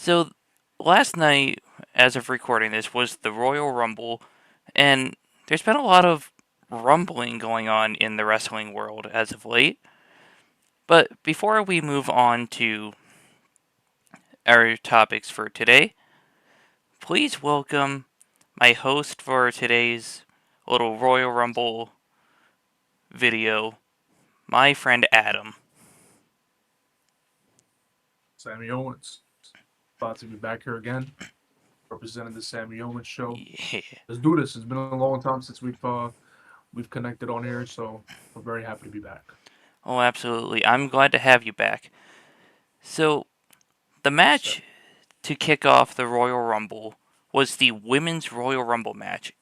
So last night, as of recording this, was the Royal Rumble, and there's been a lot of rumbling going on in the wrestling world as of late. But before we move on to our topics for today, please welcome my host for today's little Royal Rumble video, my friend Adam. Sammy Owens. Glad to be back here again, representing the Sammy Owens show. Yeah. Let's do this. It's been a long time since we've connected on here, so we're very happy to be back. Oh, absolutely. I'm glad to have you back. So, the Sir. match to kick off the Royal Rumble was the Women's Royal Rumble match.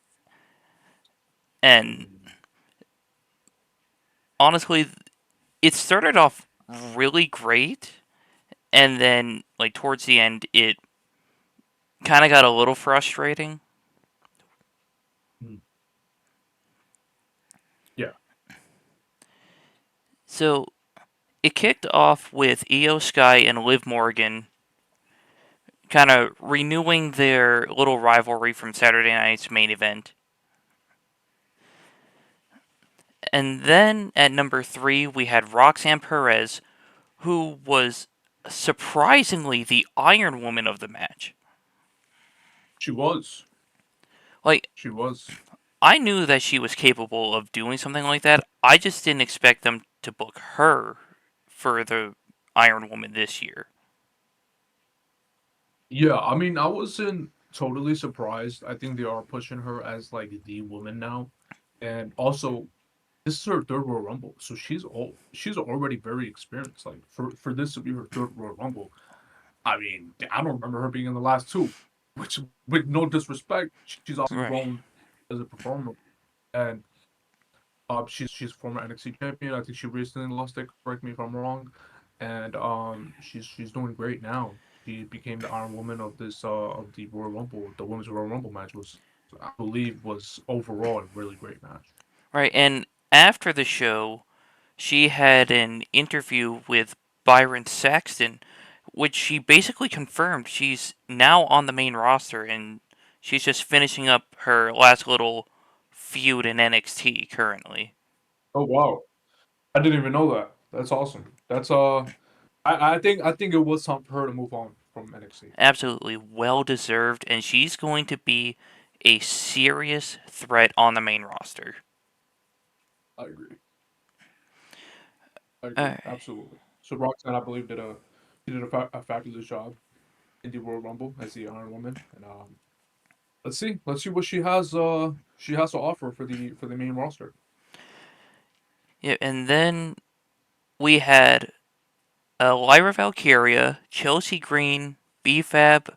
And Mm. honestly, it started off really great, and then, like, towards the end, it kind of got a little frustrating. Mm. Yeah. So, it kicked off with Io Sky and Liv Morgan kind of renewing their little rivalry from Saturday night's main event. And then at number 3, we had Roxanne Perez, who was surprisingly the Iron Woman of the match. She was. Like, She was. I knew that she was capable of doing something like that. I just didn't expect them to book her for the Iron Woman this year. Yeah, I mean, I wasn't totally surprised. I think they are pushing her as like the woman now. And also, this is her third Royal Rumble, so she's already very experienced. Like for this to be her third Royal Rumble, I mean, I don't remember her being in the last two. Which, with no disrespect, she's obviously Right. grown as a performer, and she's former NXT champion. I think she recently lost it. Correct me if I'm wrong, and she's doing great now. She became the Iron Woman of this of the Royal Rumble. The Women's Royal Rumble match was, I believe, was overall a really great match. Right. And after the show, she had an interview with Byron Saxton, which she basically confirmed she's now on the main roster and she's just finishing up her last little feud in NXT currently. Oh wow, I didn't even know that. That's awesome. That's I think it was time for her to move on from NXT. Absolutely well deserved, and she's going to be a serious threat on the main roster. I agree. I agree. Alright. Absolutely. So Roxanne, I believe, a fabulous job in the Royal Rumble as the Iron Woman, and let's see what she has to offer for the main roster. Yeah, and then we had Lyra Valkyria, Chelsea Green, BFAB,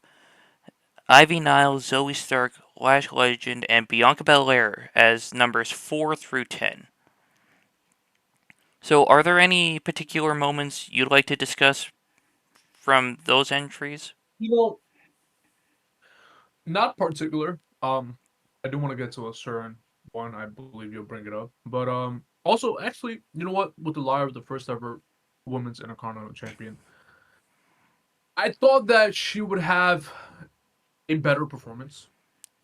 Ivy Nile, Zoe Stark, Lash Legend, and Bianca Belair as numbers 4 through 10. So, are there any particular moments you'd like to discuss from those entries? You know, not particular. I do want to get to a certain one. I believe you'll bring it up, but also actually, you know what? With the Lyra, the first ever women's Intercontinental Champion, I thought that she would have a better performance.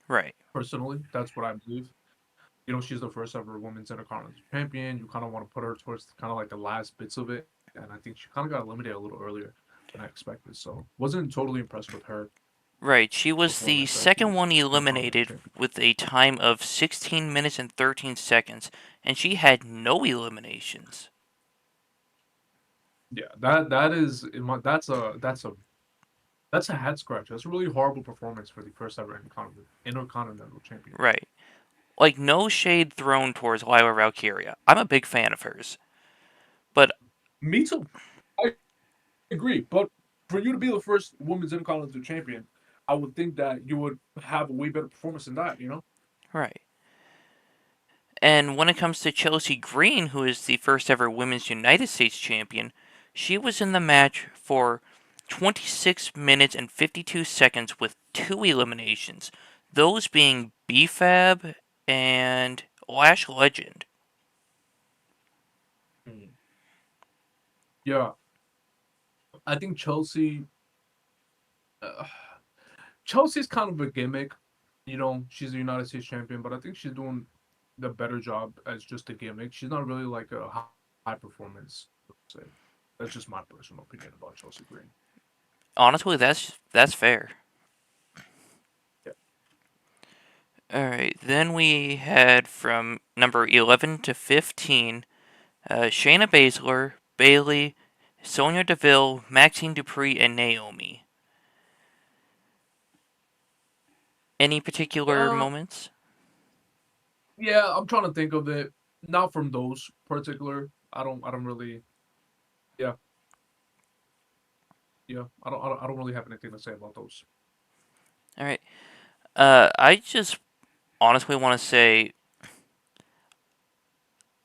Right. Personally, that's what I believe. You know, she's the first ever women's Intercontinental Champion. You kind of want to put her towards kind of like the last bits of it, and I think she kind of got eliminated a little earlier than I expected. So wasn't totally impressed with her Right. She was the performance as second the one Intercontinental eliminated Champion. with a time of 16 minutes and 13 seconds, and she had no eliminations. Yeah, that is that's a head scratch. That's a really horrible performance for the first ever Intercontinental Champion. Right. Like, no shade thrown towards Lyra Valkyria. I'm a big fan of hers. But, Me too. I agree, but for you to be the first women's Intercontinental Champion, I would think that you would have a way better performance than that. You know. right. And when it comes to Chelsea Green, who is the first ever Women's United States Champion, she was in the match for 26 minutes and 52 seconds with two eliminations, those being BFAB and Lash Legend. Mm. Yeah, I think Chelsea. uh, Chelsea's kind of a gimmick. You know, she's a United States champion, but I think she's doing the better job as just a gimmick. She's not really like a high performance. Let's say that's just my personal opinion about Chelsea Green. Honestly, that's fair. Yeah. All right, then we had from number 11 to 15, Shayna Baszler, Bailey, Sonya Deville, Maxine Dupree, and Naomi. Any particular Uh, moments? yeah, I'm trying to think of it. Not from those particular. I don't really. Yeah, yeah. I don't really have anything to say about those. All right. I just honestly want to say,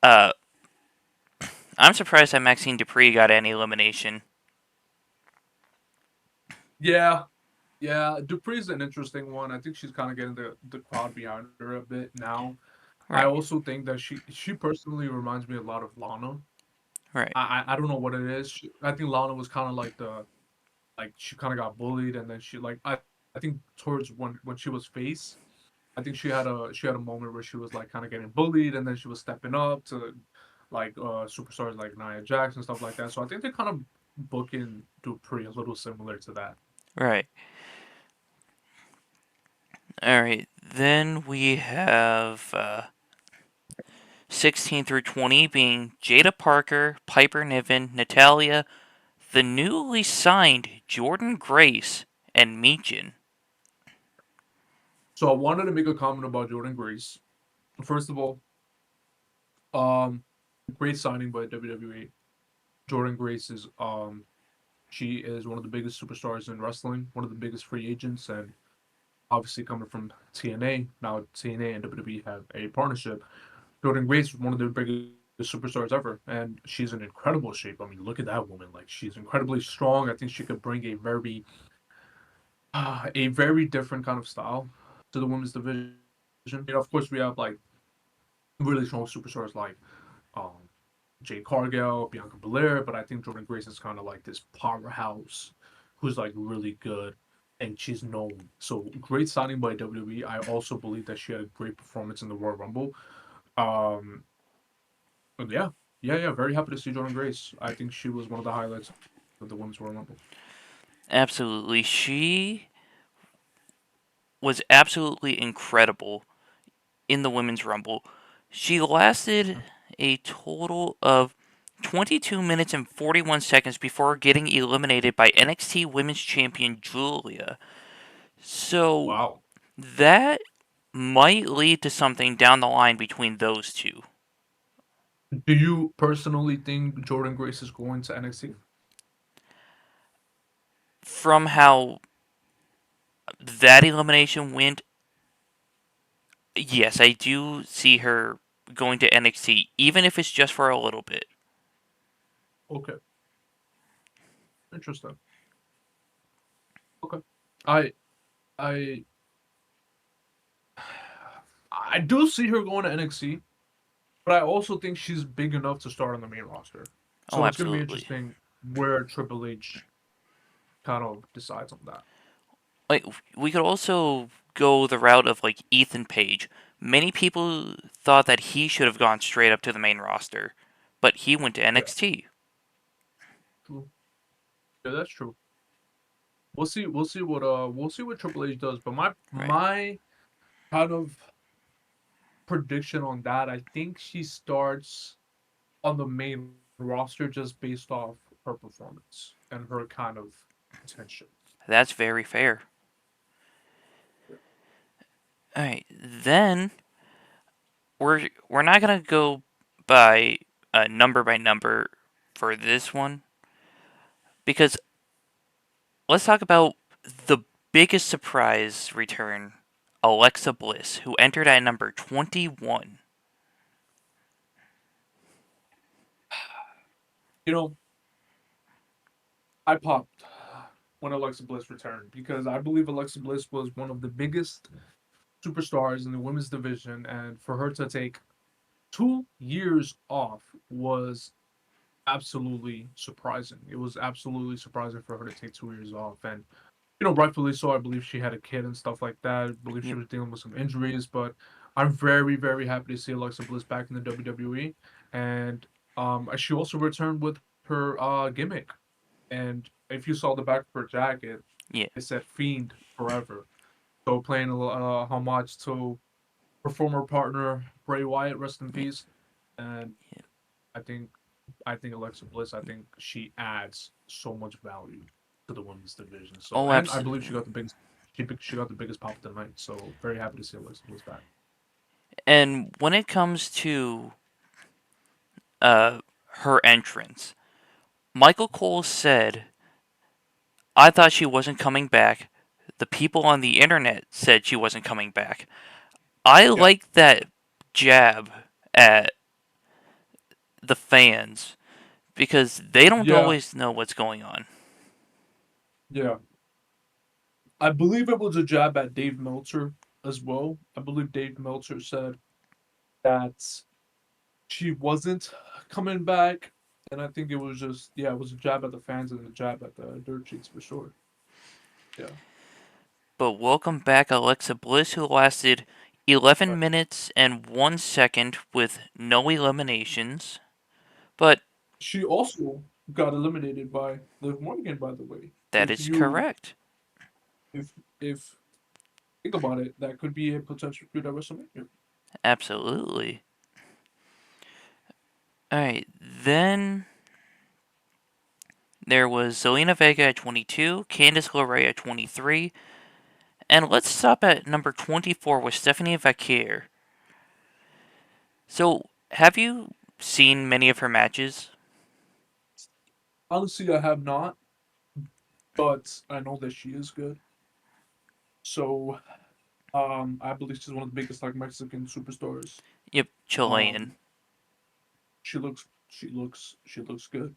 uh, I'm surprised that Maxine Dupree got any elimination. Yeah, yeah. Dupree's an interesting one. I think she's kind of getting the crowd behind her a bit now. I Right. also think that she personally reminds me a lot of Lana. Right. I don't know what it is. I think Lana was kind of like she kind of got bullied, and then I think towards when she was face, I think she had a moment where she was like kind of getting bullied, and then she was stepping up to like superstars like Nia Jax and stuff like that. So I think they're kind of booking Dupree a little similar to that. Right. All right. Then we have 16 through 20 being Jada Parker, Piper Niven, Natalia, the newly signed Jordan Grace, and Meechin. So I wanted to make a comment about Jordan Grace. First of all, um, great signing by WWE. Jordan Grace is she is one of the biggest superstars in wrestling, one of the biggest free agents, and obviously coming from TNA. Now TNA and WWE have a partnership. Jordan Grace is one of the biggest superstars ever, and she's in incredible shape. I mean, look at that woman; like she's incredibly strong. I think she could bring a very different kind of style to the women's division. You know, of course, we have like really strong superstars like um, Jade Cargill, Bianca Belair, but I think Jordan Grace is kind of like this powerhouse who's like really good and she's known. So great signing by WWE. I also believe that she had a great performance in the Royal Rumble. Um, but yeah, yeah. Very happy to see Jordan Grace. I think she was one of the highlights of the Women's Royal Rumble. Absolutely. She was absolutely incredible in the Women's Rumble. She lasted a total of 22 minutes and 41 seconds before getting eliminated by NXT Women's Champion Julia. So Wow. that might lead to something down the line between those two. Do you personally think Jordan Grace is going to NXT? From how that elimination went, yes, I do see her going to NXT, even if it's just for a little bit. Okay, interesting. Okay, I I I do see her going to NXT, but I also think she's big enough to start on the main roster. Oh, So it's going to be absolutely. interesting where Triple H kind of decides on that. Like, we could also go the route of like Ethan Page. Many people thought that he should have gone straight up to the main roster, but he went to Yeah, NXT. true. Yeah, that's true. We'll see what Triple H does. But Right. my kind of prediction on that, I think she starts on the main roster just based off her performance and her kind of potential. That's very fair. All right, then we're not gonna go by number for this one because let's talk about the biggest surprise return, Alexa Bliss, who entered at number 21. You know, I popped when Alexa Bliss returned because I believe Alexa Bliss was one of the biggest superstars in the women's division, and for her to take 2 years off was absolutely surprising. It was absolutely surprising for her to take 2 years off, and Rightfully so. I believe she had a kid and stuff like that. I believe she Yep. was dealing with some injuries, but I'm very, very happy to see Alexa Bliss back in the WWE. And she also returned with her gimmick. And if you saw the back of her jacket, Yeah. it said "Fiend Forever." So playing a homage to her former partner Bray Wyatt, rest in Yeah. peace. And Yeah. I think I think Alexa Bliss, I think she adds so much value to the women's division. So, Oh, and I believe she absolutely. got the biggest, she got the biggest pop of the night. So, very happy to see Alexa Bliss back. And when it comes to uh her entrance, Michael Cole said, "I thought she wasn't coming back. The people on the internet said she wasn't coming back." I Yeah, like that jab at the fans because they don't yeah, always know what's going on. yeah. I believe it was a jab at Dave Meltzer as well. I believe Dave Meltzer said that she wasn't coming back, and I think it was just yeah, it was a jab at the fans and a jab at the dirt sheets for sure. Yeah. But welcome back, Alexa Bliss, who lasted 11 But minutes and 1 second with no eliminations. But she also got eliminated by Liv Morgan, by the way. that If is you correct. if think about it, that could be a potential feud at WrestleMania. Absolutely. Alright, then there was Zelina Vega at 22, Candice LeRae at 23, and let's stop at number 24 with Stephanie Vaquer. So, have you seen many of her matches? Honestly, I have not, but I know that she is good. So, I believe she's one of the biggest like Mexican superstars. Yep, Chilean. Um, she looks good.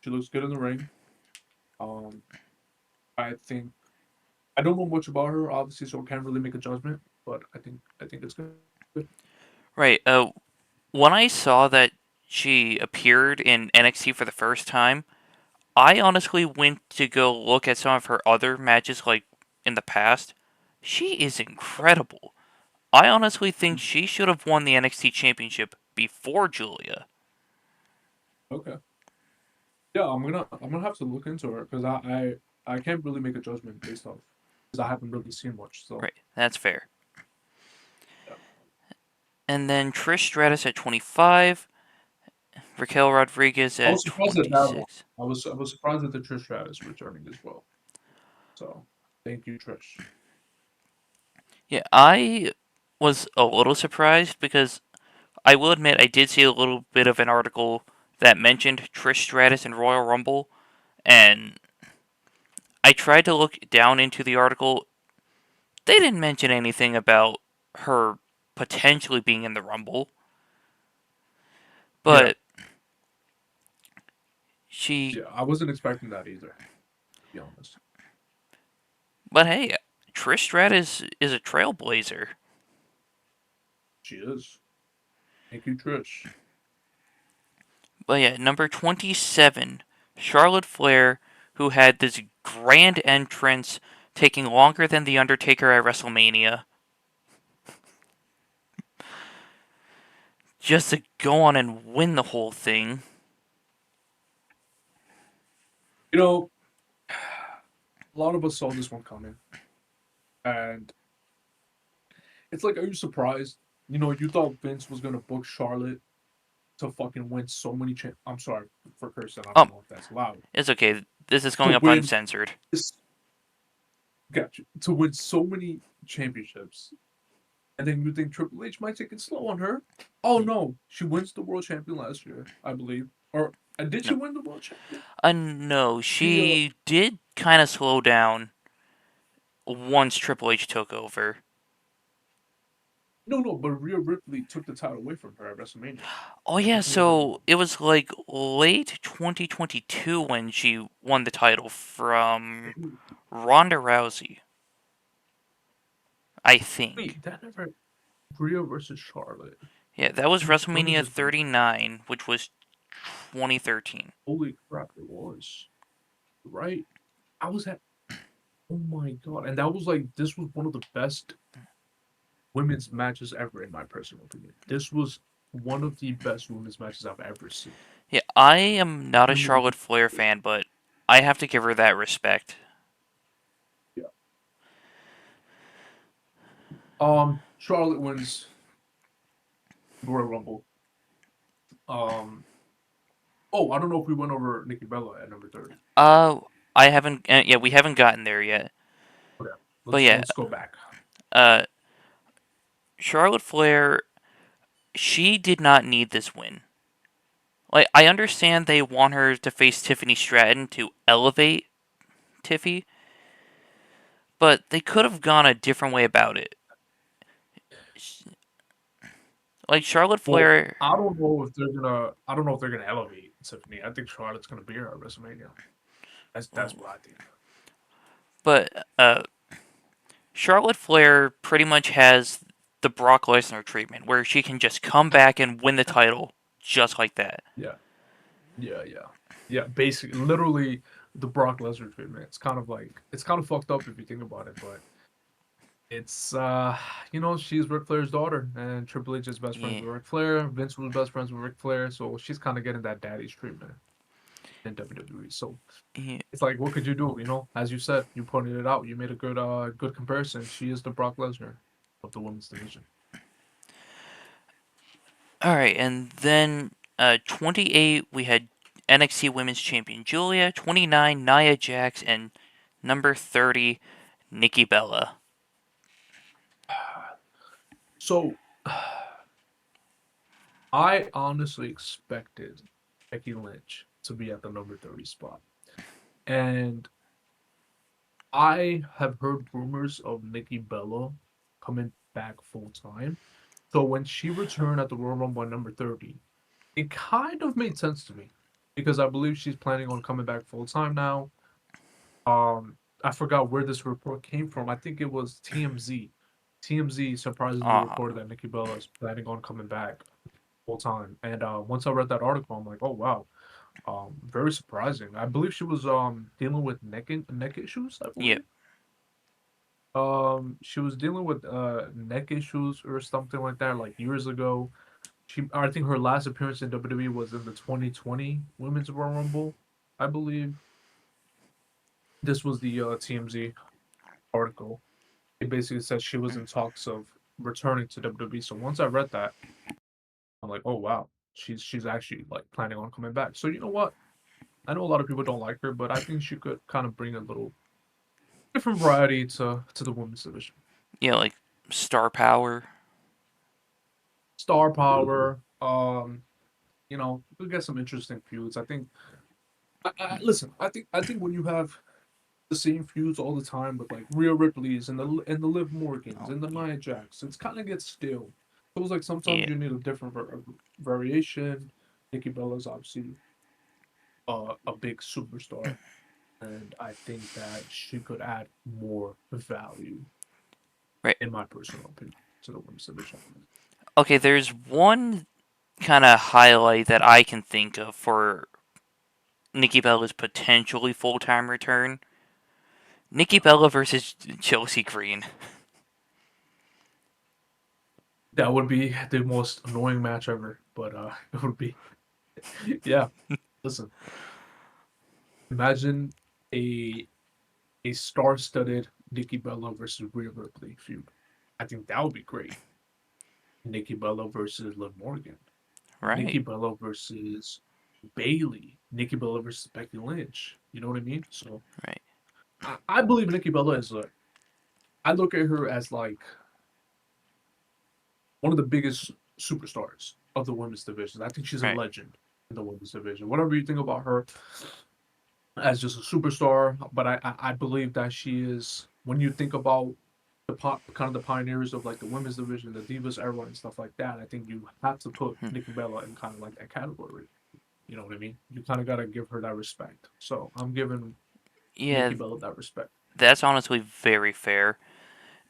She looks good in the ring. Um, I think I don't know much about her, obviously, so I can't really make a judgment. But I think it's good. Right, when I saw that she appeared in NXT for the first time, I honestly went to go look at some of her other matches, like in the past. She is incredible. I honestly think she should have won the NXT Championship before Julia. Okay. Yeah, I'm gonna have to look into her because I can't really make a judgment based off because I haven't really seen much. So Right, that's fair. yeah. And then Trish Stratus at 25, Raquel Rodriguez I at was surprised at that one. 26. I was surprised that the Trish Stratus returning as well. So thank you, Trish. Yeah, I was a little surprised because I will admit I did see a little bit of an article that mentioned Trish Stratus and Royal Rumble, and I tried to look down into the article. They didn't mention anything about her potentially being in the Rumble, Yeah, but she. yeah. I wasn't expecting that either, to be honest. But hey, Trish Stratus is a trailblazer. She is. Thank you, Trish. But yeah, number 27, Charlotte Flair, who had this grand entrance taking longer than The Undertaker at WrestleMania, just to go on and win the whole thing. You know, a lot of us saw this one coming, and it's like, are you surprised? You thought Vince was gonna book Charlotte to fucking win so many I'm sorry for cursing. I don't Um, know if that's allowed. it's okay. This is To going up win uncensored. this, got you. To win so many championships, and then you think Triple H might take it slow on her? Oh no, she wins the world champion last year, I believe. Or did No, she win the world champion? no, She she did kind of slow down once Triple H took over. no, but Rhea Ripley took the title away from her at WrestleMania. Oh If yeah, I'm correct or so wrong. it was like late 2022 when she won the title from Ronda Rousey, I think. Wait, that never Rhea versus Charlotte. Yeah, that was Let me WrestleMania just 39, which was 2013. holy crap, it was right. I was at. Oh my god! And that was like this was one of the best women's matches ever, in my personal opinion. This was one of the best women's matches I've ever seen. Yeah, I am not a Really, Charlotte Flair fan, but I have to give her that respect. yeah. Charlotte wins Royal Rumble. Um, oh, I don't know if we went over Nikki Bella at number 30. Uh, I haven't. Yeah, we haven't gotten there yet. Okay, But let's yeah, let's go back. uh, Charlotte Flair, she did not need this win. Like, I understand they want her to face Tiffany Stratton to elevate Tiffy, but they could have gone a different way about it. Like Charlotte Well, Flair, I don't know if they're gonna elevate Tiffany. I think Charlotte's gonna be here at WrestleMania. That's what I think. but Charlotte Flair pretty much has the Brock Lesnar treatment, where she can just come back and win the title just like that. Yeah, yeah. Yeah, basically, literally the Brock Lesnar treatment. It's kind of fucked up if you think about it, but it's she's Ric Flair's daughter, and Triple H is best friends Yeah, with Ric Flair. Vince was best friends with Ric Flair, so she's kind of getting that daddy's treatment in WWE. So yeah. it's like, what could you do? As you said, you pointed it out. You made a good comparison. She is the Brock Lesnar of the women's division. All right, and then 28 we had NXT Women's Champion Julia, 29 Nia Jax, and number 30 Nikki Bella. So I honestly expected Becky Lynch to be at the number 30 spot. And I have heard rumors of Nikki Bella coming back full time. So when she returned at the Royal Rumble at number 30, it kind of made sense to me because I believe she's planning on coming back full time now. I forgot where this report came from. I think it was TMZ. TMZ surprisingly Uh, reported that Nikki Bella is planning on coming back full time. And once I read that article, I'm like, oh wow, very surprising. I believe she was dealing with neck issues, I yeah, believe. She was dealing with neck issues or something like that, like years ago. I think her last appearance in WWE was in the 2020 Women's Royal Rumble, I believe. This was the TMZ article. It basically said she was in talks of returning to WWE. So once I read that, I'm like, oh wow, she's actually like planning on coming back. So you know what? I know a lot of people don't like her, but I think she could kind of bring a little different variety to the women's division. yeah, like star power. Star power. We'll get some interesting feuds. I think. Listen. I think when you have the same feuds all the time with like Rhea Ripley's and the Liv Morgans Oh, and the yeah, Nia Jax, it's kind of gets stale. So it's like yeah, sometimes you need a different variation. Nikki Bella's obviously a big superstar, and I think that she could add more value, right. in my personal opinion, to the women's division. Okay, there's one kind of highlight that I can think of for Nikki Bella's potentially full time return. Nikki Yeah, Bella versus Chelsea Green. that would be the most annoying match ever, but it would be. Yeah, listen, imagine a a star-studded Nikki Bella versus Rhea Ripley feud. I think that would be great. Nikki Bella versus Liv Morgan. Nikki Right, Bella versus Bailey. Nikki Bella versus Becky Lynch. You know what I mean? So right. I believe Nikki Bella is a. I look at her as like one of the biggest superstars of the women's division. I think she's a Right. legend in the women's division. Whatever you think about her as just a superstar, but I believe that she is when you think about the kind of the pioneers of like the women's division, the Divas era and stuff like that. I think you have to put Hmm. Nikki Bella in kind of like that category. You know what I mean? You kind of got to give her that respect. So I'm giving Yeah, Nikki Bella that respect. that's honestly very fair.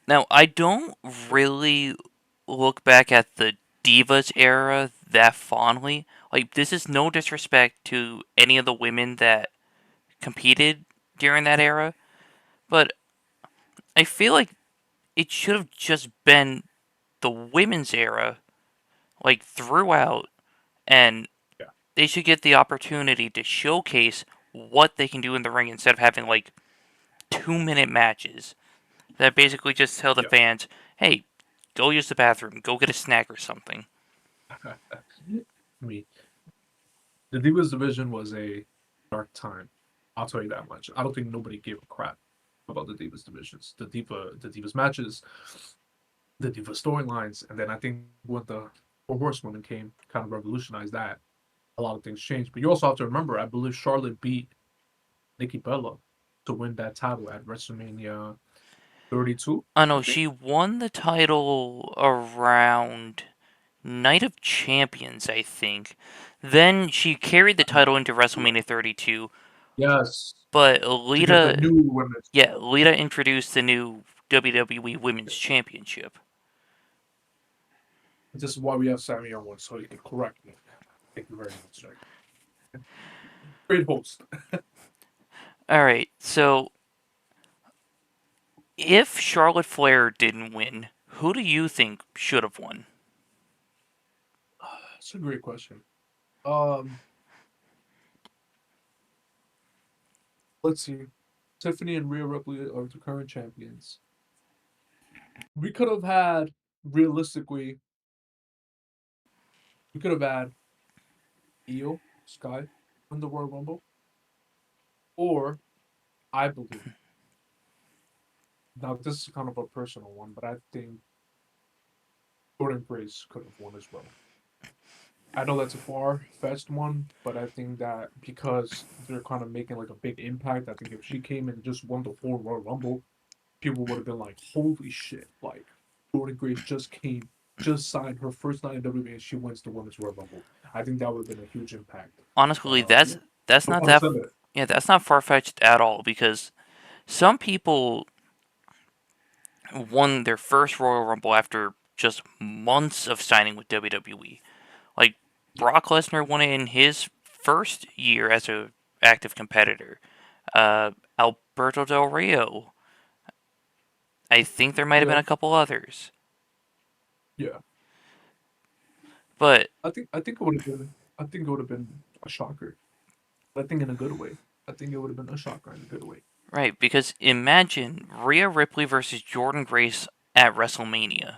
Now, I don't really look back at the Divas era that fondly. Like, this is no disrespect to any of the women that competed during that era, but I feel like it should have just been the women's era, like throughout, and Yeah, they should get the opportunity to showcase what they can do in the ring instead of having like 2 minute matches that basically just tell the yeah. fans, hey, go use the bathroom, go get a snack or something. I mean, the Divas division was a dark time. I'll tell you that much. I don't think nobody gave a crap about the Divas divisions, the Divas matches, the Diva storylines, and then I think when the Four Horsewomen came, kind of revolutionized that. A lot of things changed. But you also have to remember, I believe Charlotte beat Nikki Bella to win that title at WrestleMania 32. Oh I no, think. she won the title around Night of Champions, I think. Then she carried the title into WrestleMania 32, Yes, but to get the Lita, new women's. yeah, Lita introduced the new WWE Women's Championship. This is why we have Sammy on one, so he can correct me. Thank you very much, sir. Great host. Alright, so if Charlotte Flair didn't win, who do you think should have won? That's a great question. Um, let's see. Tiffany and Rhea Ripley are the current champions. We could have had realistically, we could have had Io Sky win the Royal Rumble, or I believe. Now this is kind of a personal one, but I think Jordan Grace could have won as well. I know that's a far fetched one, but I think that because they're kind of making like a big impact, I think if she came and just won the full Royal Rumble, people would have been like, "Holy shit!" Like Jordan Grace just came, just signed her first night in WWE, and she wins the Women's Royal Rumble. I think that would have been a huge impact. But Honestly, yeah, that's no not pun that intended. yeah, that's not far fetched at all because some people won their first Royal Rumble after just months of signing with WWE. Like Brock Lesnar won it in his first year as a active competitor. Alberto Del Rio. I think there might have been Yeah, a couple others, yeah. but I think it would have been. I think it would have been a shocker. I think in a good way. I think it would have been a shocker in a good way. right because imagine Rhea Ripley versus Jordan Grace at WrestleMania.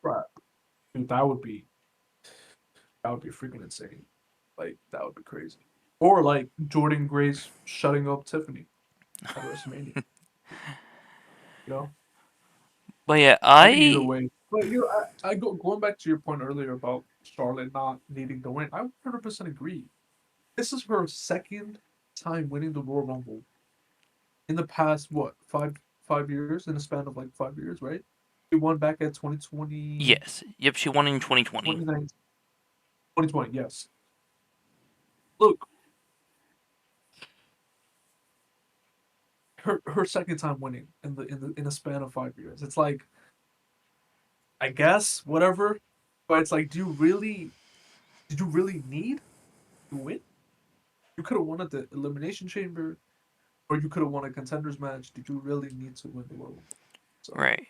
Right. Dude, that would be freaking insane. Like that would be crazy. Or like Jordan Grace shutting up Tiffany at WrestleMania. You know, But yeah, I think either way. But I go going back to your point earlier about Charlotte not needing to win. I 100% agree. This is her second time winning the Royal Rumble in the past what 5 years in a span of like 5 years, right? She won back at 2020, yes, yep, she won in 2020. 2019, 2020. Yes. Look, her second time winning in a span of 5 years. It's like I guess whatever, but it's like, did you really need to win? You could have won at the elimination chamber, or you could have won a contenders match. Did you really need to win the Royal? So Right.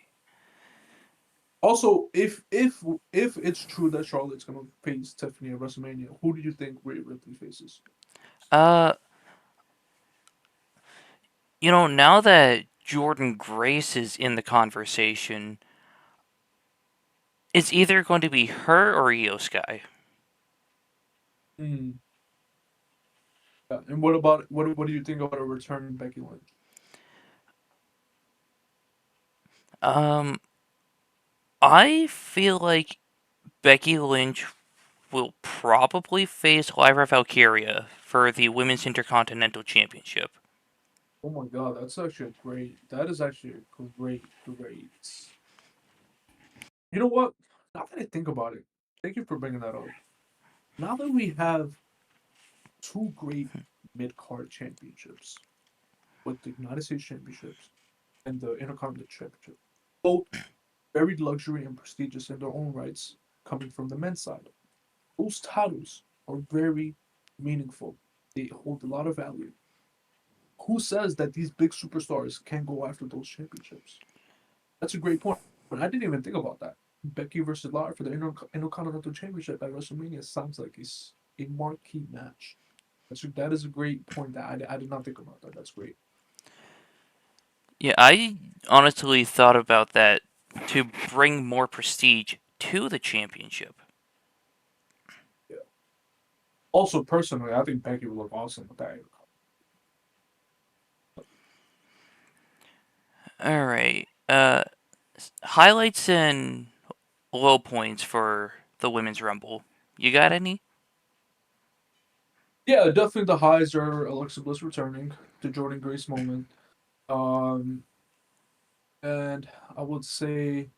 also, if it's true that Charlotte's gonna face Tiffany at WrestleMania, who do you think Rhea Ripley faces? Uh, now that Jordan Grace is in the conversation, it's either going to be her or Io Sky. Hmm. Yeah. And what about what do you think about a return Becky Lynch? Um, I feel like Becky Lynch will probably face Lyra Valkyria for the Women's Intercontinental Championship. Oh my God, that's actually a great. That is actually a great. You know what? Now that I think about it, thank you for bringing that up. Now that we have two great mid card championships with the United States Championships and the Intercontinental Championship, both very luxury and prestigious in their own rights, coming from the men's side. Those titles are very meaningful. They hold a lot of value. Who says that these big superstars can't go after those championships? That's a great point. I didn't even think about that. Becky versus Lara for the Intercontinental Championship at WrestleMania sounds like it's a marquee match. That is a great point that I did not think about that. That's great. Yeah, I honestly thought about that to bring more prestige to the championship. Yeah. Also, personally, I think Becky would look awesome with that. All right. Highlights and low points for the women's rumble. You got any? Yeah, definitely the highs are Alexa Bliss returning, the Jordan Grace moment. Um, and I would say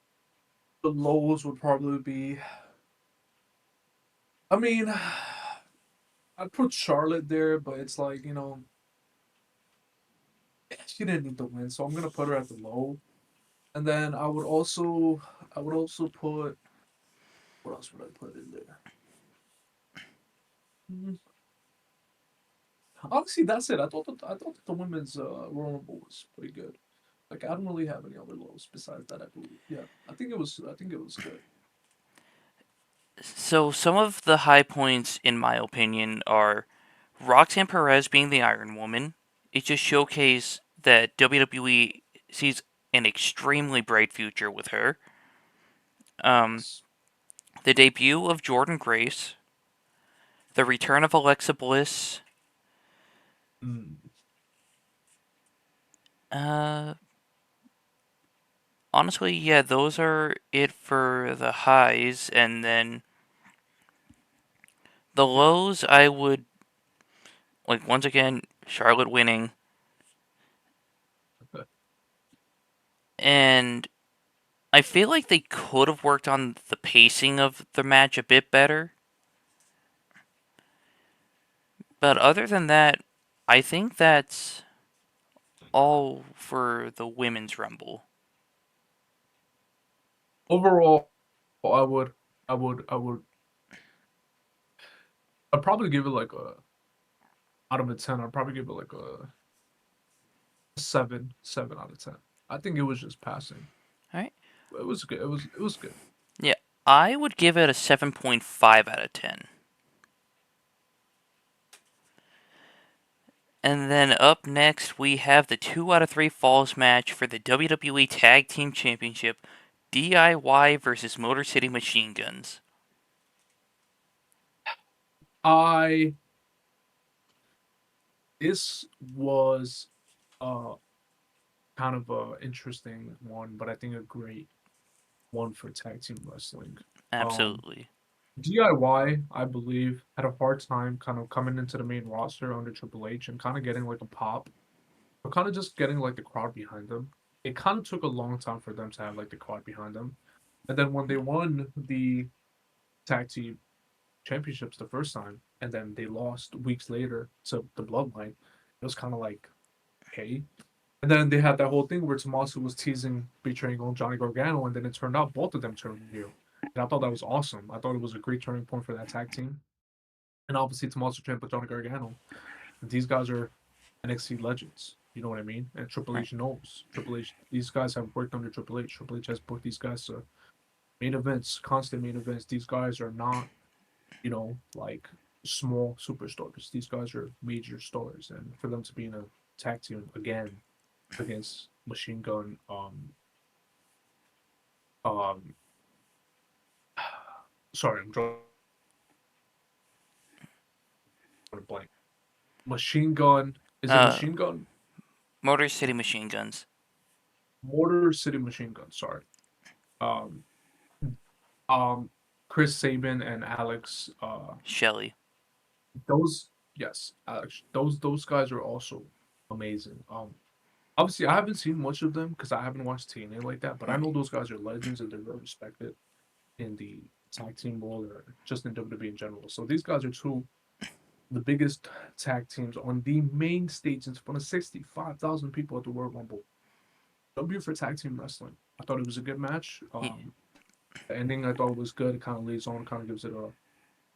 the lows would probably be. I mean, I'd put Charlotte there, but it's like she didn't need the win, so I'm gonna put her at the low. And then I would also put what else would I put in there? Mm, Honestly, that's it. I thought that the women's Royal Rumble was pretty good. Like I don't really have any other lows besides that. I believe. Yeah, I think it was good. So some of the high points, in my opinion, are Roxanne Perez being the Iron Woman. It just showcased that WWE sees an extremely bright future with her. Um, Yes. the debut of Jordan Grace, the return of Alexa Bliss. Mm. Uh, Honestly, yeah, those are it for the highs, and then the lows. I would like once again Charlotte winning, and I feel like they could have worked on the pacing of the match a bit better. But other than that, I think that's all for the women's rumble. Overall, I would, I would, I'd probably give it like a out of a 10. I'd probably give it like a 7 out of 10. I think it was just passing. All right. It was good. It was good. Yeah, I would give it a 7.5 out of 10. And then up next, we have the 2 out of 3 falls match for the WWE Tag Team Championship, DIY versus Motor City Machine Guns. I This was uh kind of a interesting one, but I think a great one for tag team wrestling. Um, Absolutely. DIY, I believe, had a hard time kind of coming into the main roster under Triple H and kind of getting like a pop, or kind of just getting like the crowd behind them. It kind of took a long time for them to have like the crowd behind them. And then when they won the tag team championships the first time, and then they lost weeks later to the Bloodline, it was kind of like, okay. And then they had that whole thing where Tommaso was teasing betraying on Johnny Gargano, and then it turned out both of them turned heel. And I thought that was awesome. I thought it was a great turning point for that tag team. And obviously, Tommaso Ciampa, Johnny Gargano, and these guys are NXT legends. You know what I mean? And Triple Right. H knows. Triple H. These guys have worked under Triple H. Triple H has booked these guys to main events, constant main events. These guys are not, like small superstars. These guys are major stars, and for them to be in a tag team again against Machine Gun, um, sorry, I'm drawing a blank. Machine Gun, is it Uh, Machine Gun? Motor City Machine Guns. Motor City Machine Gun. Sorry. Um, um, Chris Sabin and Alex. Shelly. Those Yes, Alex. Those guys are also amazing. Obviously, I haven't seen much of them because I haven't watched TNA like that, but I Right. know those guys are legends and they're very respected in the tag team world or just in WWE in general. So these guys are two the biggest tag teams on the main stage in front of 65,000 people at the World Rumble. W for tag team wrestling. I thought it was a good match. Yeah. The ending I thought was good. It kind of leads on, kind of gives it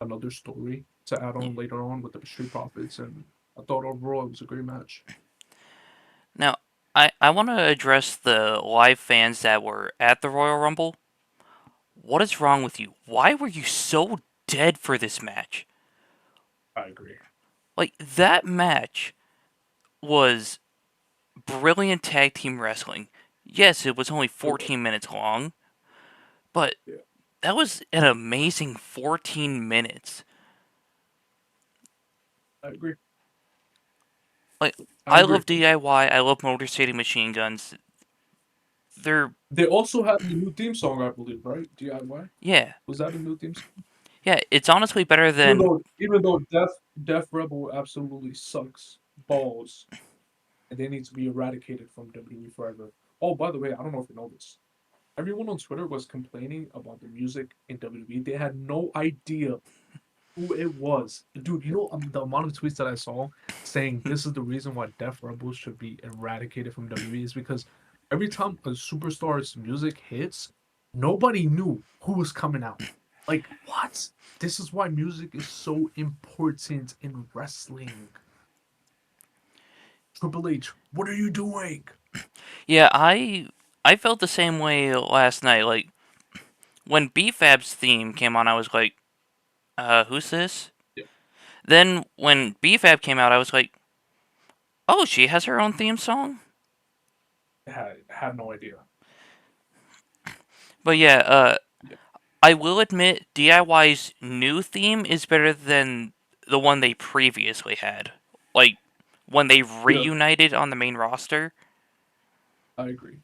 another story to add Yeah. on later on with the Street Profits, and I thought overall it was a great match. Now, I want to address the live fans that were at the Royal Rumble. What is wrong with you? Why were you so dead for this match? I agree. Like, that match was brilliant tag team wrestling. Yes, it was only It was. 14 minutes long, but Yeah, that was an amazing 14 minutes. I agree. Like, I I agree. love DIY, I love Motor City Machine Guns. They're, They also had a new theme song, I believe, right? DIY. yeah. Was that a new theme song? Yeah, it's honestly better Even than. though even though Death Rebel absolutely sucks balls and they need to be eradicated from WWE forever. Oh, by the way, I don't know if you know this. Everyone on Twitter was complaining about the music in WWE. They had no idea who it was. Dude, you know the amount of tweets that I saw saying this is the reason why Death Rebels should be eradicated from WWE is because every time a superstar's music hits, nobody knew who was coming out. Like, what? This is why music is so important in wrestling. Triple H, what are you doing? Yeah, I felt the same way last night. Like, when BFAB's theme came on, I was like, who's this? Yeah, Then when BFAB came out, I was like, oh, she has her own theme song? had no idea. But yeah, Yeah, I will admit DIY's new theme is better than the one they previously had. Like, when they yeah, reunited on the main roster. I agree.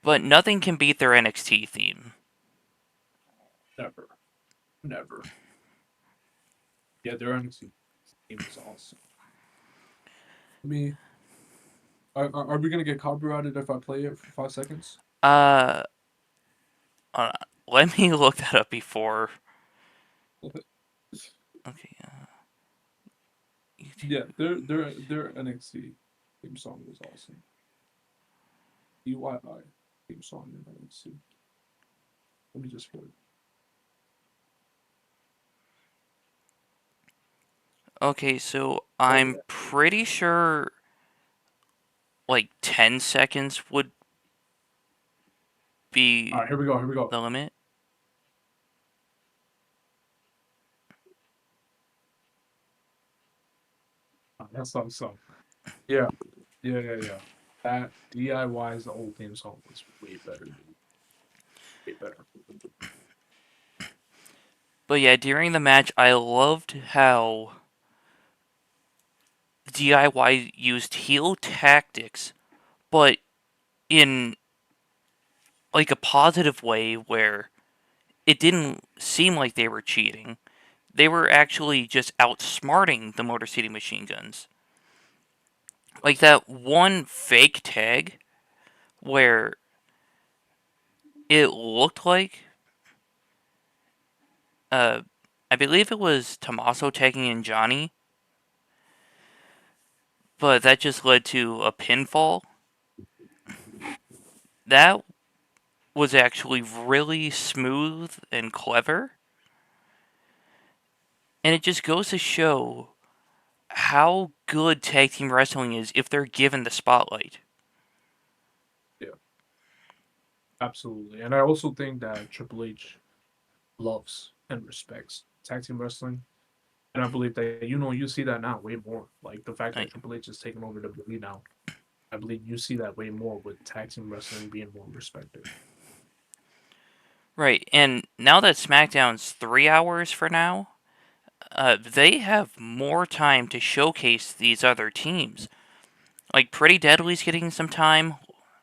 But nothing can beat their NXT theme. Never, never. Yeah, their NXT team is awesome. I mean, are we gonna get copyrighted if I play it for 5 seconds? Uh, uh let me look that up before. Okay, Yeah, YouTube. their NXT theme song was awesome. EYI theme song in NXT. Let me just get it. Okay, so Oh I'm yeah. pretty sure like 10 seconds would All be right, here we go. Here we go. the limit. That's some. Yeah, yeah. That DIY's old theme song was way better. Dude. Way better. But yeah, during the match, I loved how DIY used heel tactics, but in like a positive way where it didn't seem like they were cheating. They were actually just outsmarting the Motor City Machine Guns. Like that one fake tag where it looked like uh I believe it was Tommaso tagging in Johnny, but that just led to a pinfall. That was actually really smooth and clever, and it just goes to show how good tag team wrestling is if they're given the spotlight. Yeah, absolutely. And I also think that Triple H loves and respects tag team wrestling. And I believe that you see that now way more. Like the fact that Like, Triple H is taking over WWE now. I believe you see that way more with tag team wrestling being more respected. right, and now that SmackDown's 3 hours for now, they have more time to showcase these other teams. Like Pretty Deadly's getting some time.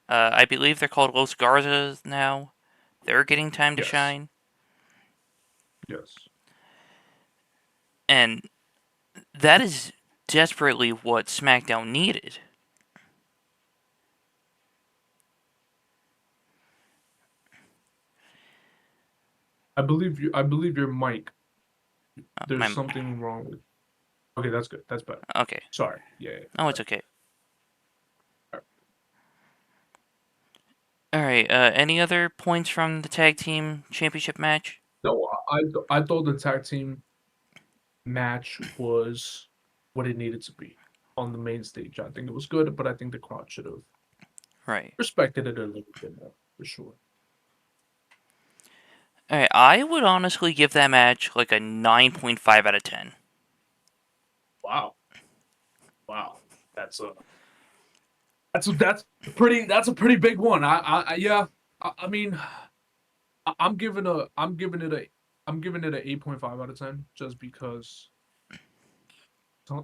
I believe they're called Los Garzas now. They're getting time to Yes. shine, Yes. and that is desperately what SmackDown needed. I believe your mic. There's My something wrong with. Okay, that's good. That's better. okay. Sorry. Yeah. Oh, Yeah. it's okay. All All right. Any other points from the tag team championship match? No, I thought the tag team match was what it needed to be. on the main stage. I think it was good, but I think the crowd should have Right. respected it a little bit more for sure. All right. I would honestly give that match like a 9.5 out of 10. Wow, wow, that's a that's a pretty big one. Yeah. I mean, I'm giving it a 8.5 out of 10 just because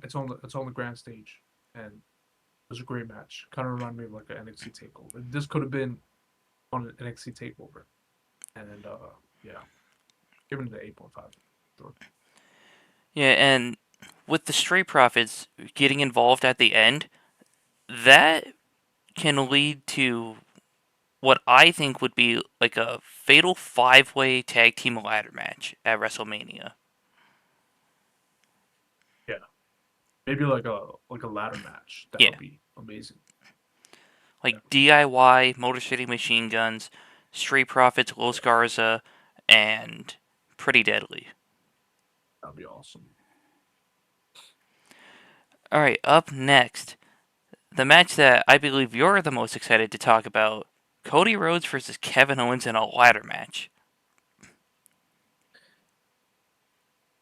it's on the grand stage and it was a great match. Kind of reminded me of like an NXT takeover. This could have been on an NXT takeover, and yeah, giving it an 8.5. Sure. Yeah, and with the Stray Profits getting involved at the end, that can lead to what I think would be like a fatal 5-way tag team ladder match at WrestleMania. Yeah, maybe like a ladder match. That Yeah, would be amazing. like That'd be DIY, Motor City Machine Guns, Stray Profits, Los yeah, Garza, and Pretty Deadly. that'd be awesome. All right, up next, the match that I believe you're the most excited to talk about: Cody Rhodes versus Kevin Owens in a ladder match.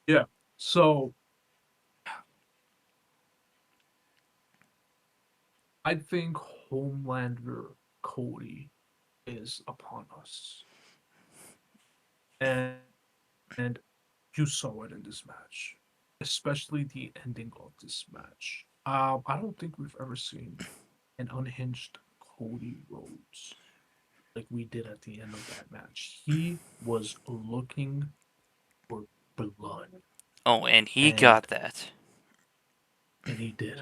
Yeah. So I think Homelander Cody is upon us, and and you saw it in this match, especially the ending of this match. I don't think we've ever seen an unhinged Cody Rhodes like we did at the end of that match. He was looking for blood, Oh, and he and got that. he did.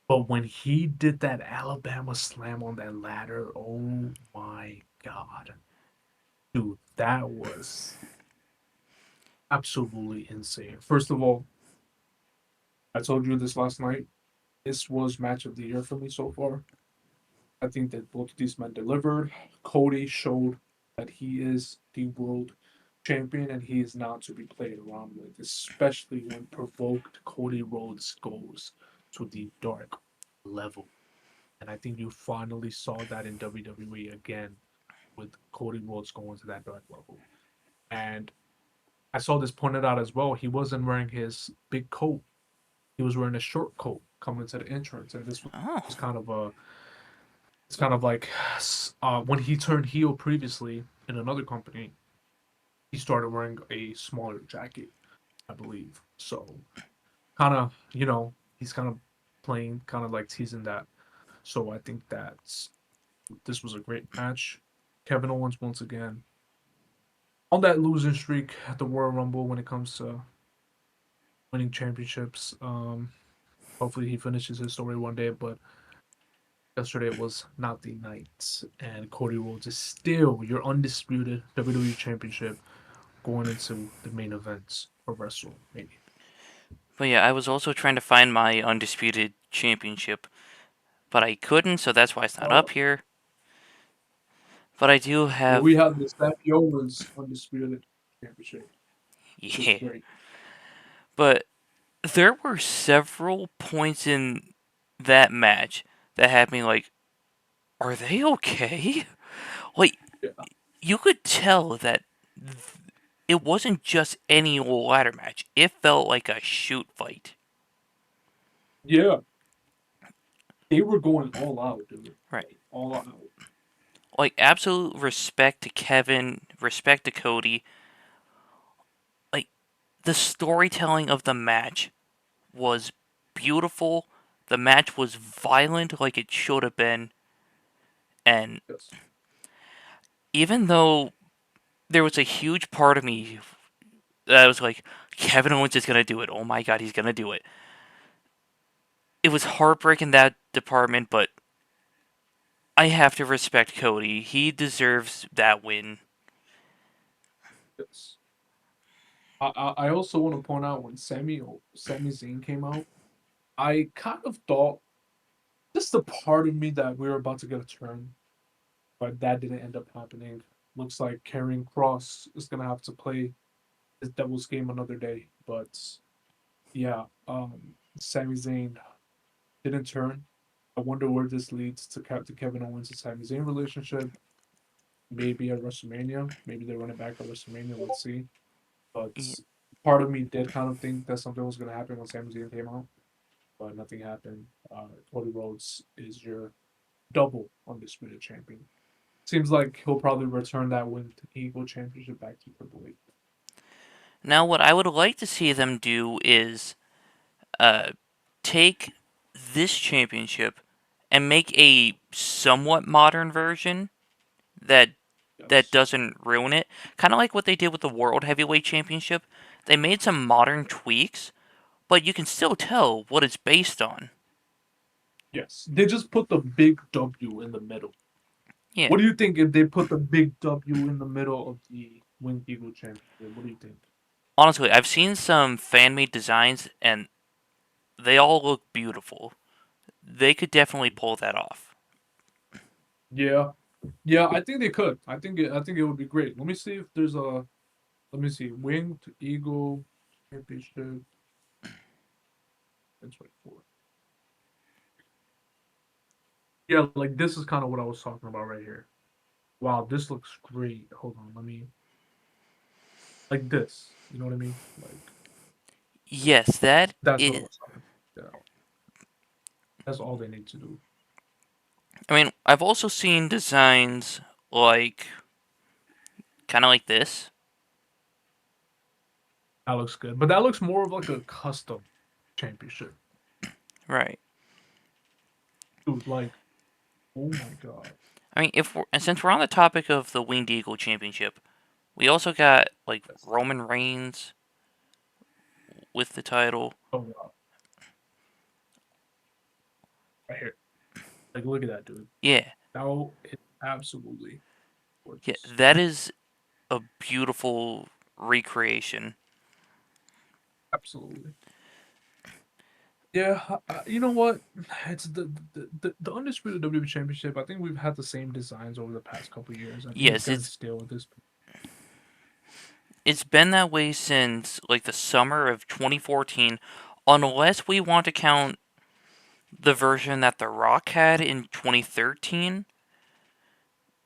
But when he did that Alabama slam on that ladder, oh my god, dude, that was absolutely insane. First of all, I told you this last night. This was match of the year for me so far. I think that both of these men delivered. Cody showed that he is the world champion and he is not to be played around with, especially when provoked Cody Rhodes goes to the dark level. And I think you finally saw that in WWE again with Cody Rhodes going to that dark level. And I saw this pointed out as well. He wasn't wearing his big coat. He was wearing a short coat coming to the entrance. And this Oh, was kind of a it's kind of like when he turned heel previously in another company, he started wearing a smaller jacket, I believe. So kind of, he's kind of playing, kind of like teasing that. So I think this was a great match. Kevin Owens once again on that losing streak at the Royal Rumble when it comes to winning championships. Hopefully he finishes his story one day, but yesterday was not the night, and Cody Rhodes is still your undisputed WWE Championship going into the main events of WrestleMania. but yeah, I was also trying to find my undisputed championship, but I couldn't, so that's why it's not up Oh, here. But I do well, we have, have the Sami Owens undisputed championship, which is yeah. great. But there were several points in that match that had me like, are they okay? Like, Yeah, you could tell that it wasn't just any old ladder match. It felt like a shoot fight. yeah, they were going all out, dude. Right. Like all out. Like, absolute respect to Kevin, respect to Cody. Like, the storytelling of the match was beautiful. The match was violent like it should have been. And Yes. even though there was a huge part of me that was like, Kevin Owens is going to do it. Oh my god, he's going to do it. It was heartbreaking that department, but I have to respect Cody. He deserves that win. Yes. I also want to point out when Sami Zayn came out, I kind of thought just a part of me that we were about to get a turn, but that didn't end up happening. Looks like Karrion Cross is gonna have to play his devil's game another day. But yeah, Sami Zayn didn't turn. I wonder where this leads to Kevin Owens and Sami Zayn relationship. Maybe at WrestleMania. Maybe they run it back at WrestleMania. Let's see. But Yeah. part of me did kind of think that something was going to happen when Sami Zayn came out, but nothing happened. Cody Rhodes is your double undisputed champion. Seems like he'll probably return that Winged Eagle Championship back to Triple H. Now, what I would like to see them do is uh, take this championship and make a somewhat modern version that Yes. doesn't ruin it. Kind of like what they did with the World Heavyweight Championship. They made some modern tweaks, but you can still tell what it's based on. Yes. They just put the big W in the middle. Yeah. What do you think if they put the big W in the middle of the Winged Eagle Championship? What do you think? Honestly, I've seen some fan made designs and they all look beautiful. They could definitely pull that off. Yeah. Yeah, I think they could. I think it would be great. Let me see if there's a let me see. Winged Eagle Championship 2024. Yeah, like this is kind of what I was talking about right here. Wow, this looks great. Hold on, let me like this. You know what I mean? Like Yes, that that's what I is. was talking about. Yeah, that's all they need to do. I mean, I've also seen designs like kind of like this. That looks good. But that looks more of like a custom championship. Right. Dude, like, oh my god. I mean, if we're, and since we're on the topic of the Winged Eagle Championship, we also got like That's Roman Reigns with the title. oh wow. Right here. Like look at that dude. Yeah, That is absolutely yeah, gorgeous. that is a beautiful recreation. Absolutely. Yeah, you know what? It's the undisputed WWE Championship. I think we've had the same designs over the past couple years. I think it's Yes, gonna stay with this. it's been that way since like the summer of 2014, unless we want to count the version that The Rock had in 2013,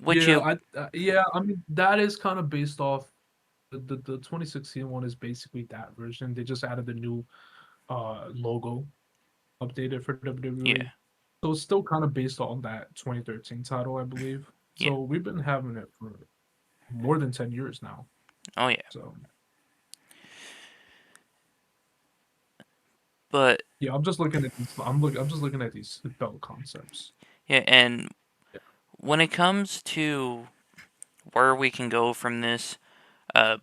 which Yeah, it yeah. I mean, that is kind of based off the 2016 one is basically that version. They just added the new logo updated for WWE. yeah, So it's still kind of based on that 2013 title, I believe. yeah. So we've been having it for more than 10 years now. Oh yeah. So But yeah, I'm just looking at these belt concepts. yeah, and Yeah. when it comes to where we can go from this, uh,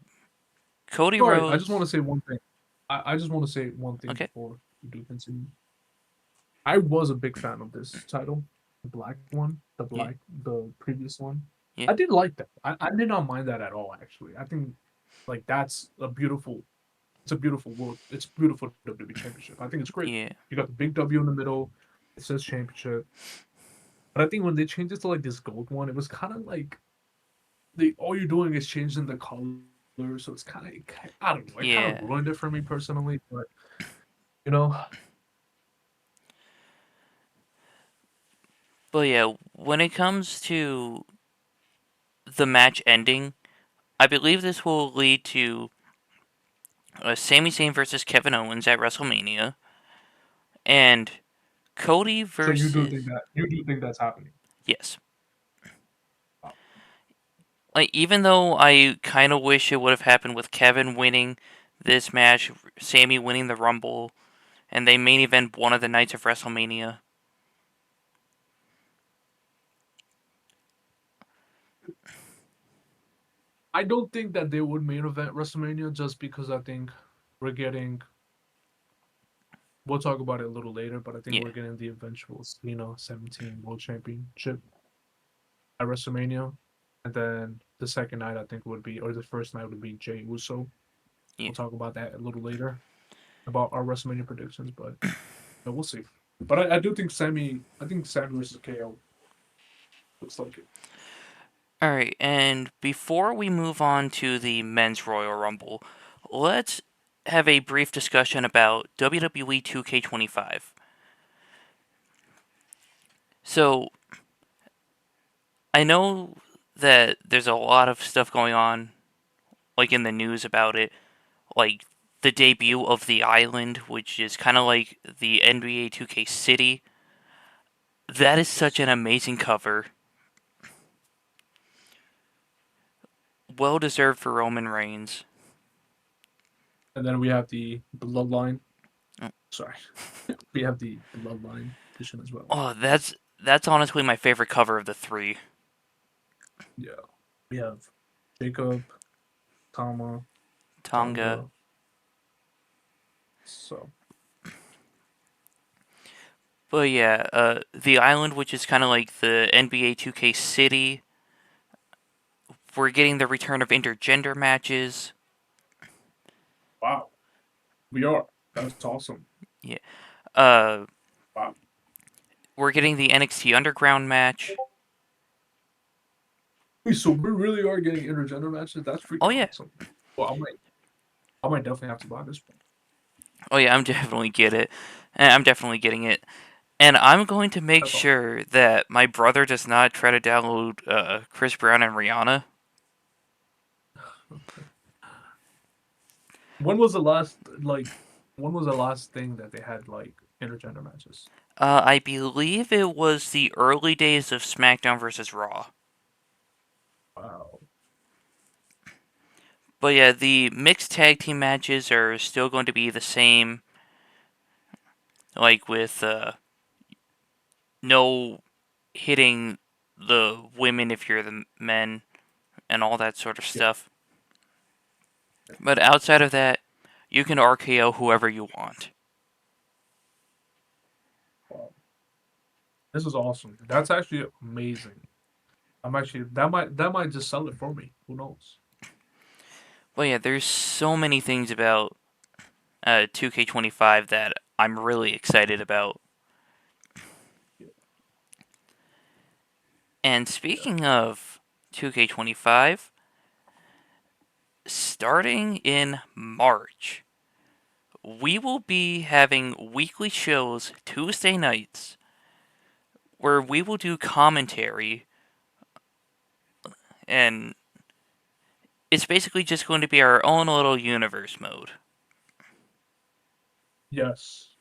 Cody Sorry, I just want Rhodes. to say one thing. I just want to say one thing Okay. before we do continue. I was a big fan of this title, the black one, Yeah. the previous one. Yeah. I did like that. I did not mind that at all. Actually, I think like that's a beautiful. It's a beautiful world. It's beautiful WWE Championship. I think it's great. Yeah. You got the big W in the middle. It says Championship. But I think when they changed it to like this gold one, it was kind of like they all you're doing is changing the color. So it's kind of I don't know. It kind of Yeah. ruined it for me personally. But you know, But yeah, when it comes to the match ending, I believe this will lead to Sami Zayn versus Kevin Owens at WrestleMania, and Cody so versus. you do think that's happening. Yes. Wow. Like, even though I kind of wish it would have happened with Kevin winning this match, Sammy winning the Rumble, and they main event one of the nights of WrestleMania. I don't think that they would main event WrestleMania just because I think we're getting. We'll talk about it a little later, but I think Yeah. we're getting the eventual Cena 17 World Championship at WrestleMania, and then the second night I think would be, or the first night would be Jay Uso. Yeah. We'll talk about that a little later about our WrestleMania predictions, but we'll see. But I think Sammy versus KO looks like it. Alright, and before we move on to the men's Royal Rumble, let's have a brief discussion about WWE 2K25. So, I know that there's a lot of stuff going on, like in the news about it, like the debut of The Island, which is kind of like the NBA 2K City. That is such an amazing cover. Well deserved for Roman Reigns. And then we have the Bloodline. Mm. Sorry, we have the Bloodline edition as well. Oh, that's honestly my favorite cover of the three. Yeah, we have Jacob, Tama, Tonga. Tonga. So But yeah, The Island, which is kind of like the NBA 2K City. We're getting the return of intergender matches. wow, we are. That's awesome. Yeah. Uh, Wow. we're getting the NXT Underground match. Wait, so we really are getting intergender matches. That's Oh freaking yeah. awesome. Well, I might definitely have to buy this one. Oh yeah, I'm definitely get it. I'm definitely getting it. And I'm going to make That's awesome. sure that my brother does not try to download Chris Brown and Rihanna. When was the last like? When was the last thing that they had like intergender matches? I believe it was the early days of SmackDown versus Raw. Wow. But yeah, the mixed tag team matches are still going to be the same, like with no hitting the women if you're the men and all that sort of Yeah. stuff. But outside of that, you can RKO whoever you want. Wow. This is awesome. That's actually amazing. I'm actually that might just sell it for me. Who knows? But yeah, there's so many things about 2K25 that I'm really excited about. Yeah. And Yeah. speaking of 2K25, starting in March, we will be having weekly shows Tuesday nights where we will do commentary, and it's basically just going to be our own little universe mode. Yes.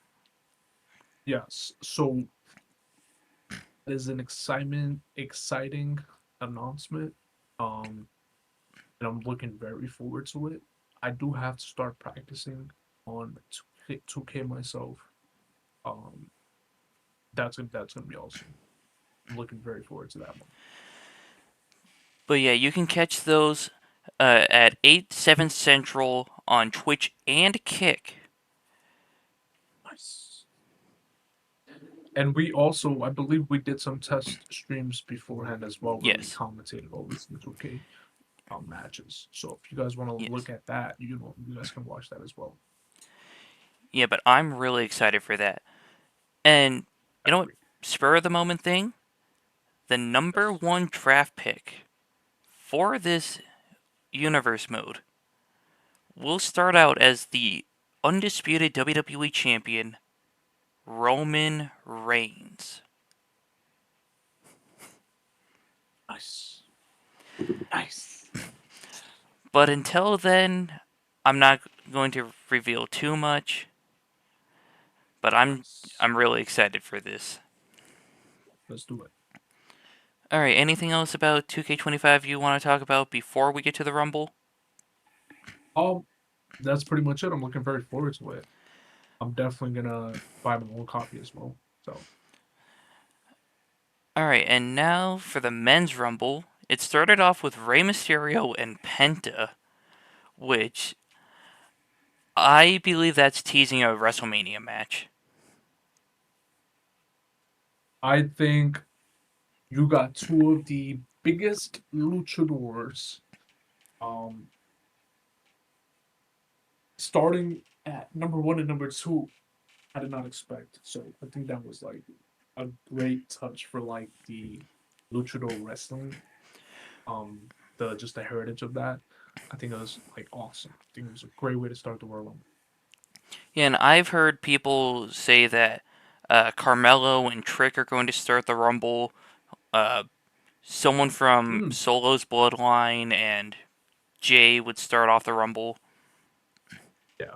Yes. So that is an exciting announcement. Um, and I'm looking very forward to it. I do have to start practicing on 2K myself. Um, that's gonna be awesome. I'm looking very forward to that one. But yeah, you can catch those at 8, 7 Central on Twitch and Kick. Nice. And we also, I believe, we did some test streams beforehand as well, where we Yes. commentated all these 2K matches. So if you guys want to Yes. look at that, you guys can watch that as well. Yeah, but I'm really excited for that. And I you know what? agree. Spur of the moment thing? The number Yes. one draft pick for this universe mode will start out as the undisputed WWE champion, Roman Reigns. Nice. Nice. But until then, I'm not going to reveal too much. But Yes. I'm really excited for this. Let's do it. All right, anything else about 2K25 you want to talk about before we get to the Rumble? Um, that's pretty much it. I'm looking very forward to it. I'm definitely gonna buy my own copy as well. So All right, and now for the men's Rumble. It started off with Rey Mysterio and Penta, which I believe that's teasing a WrestleMania match. I think you got two of the biggest luchadors. Um, starting at number one and number two, I did not expect. So I think that was like a great touch for like the luchador wrestling. The just the heritage of that. I think it was like awesome. I think it was a great way to start the World Rumble. Yeah, and I've heard people say that Carmelo and Trick are going to start the Rumble. Uh, Someone from Mm, Solo's bloodline and Jay would start off the Rumble. yeah,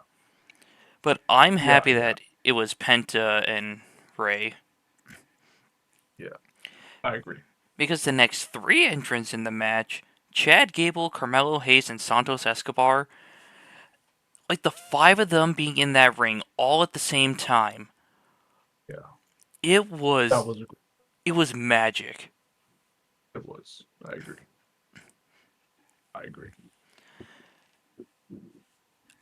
But I'm yeah, happy yeah, that it was Penta and Ray yeah. I agree. because the next three entrants in the match, Chad Gable, Carmelo Hayes, and Santos Escobar, like the five of them being in that ring all at the same time, Yeah, it that was was a it was magic. it was. I agree. I agree.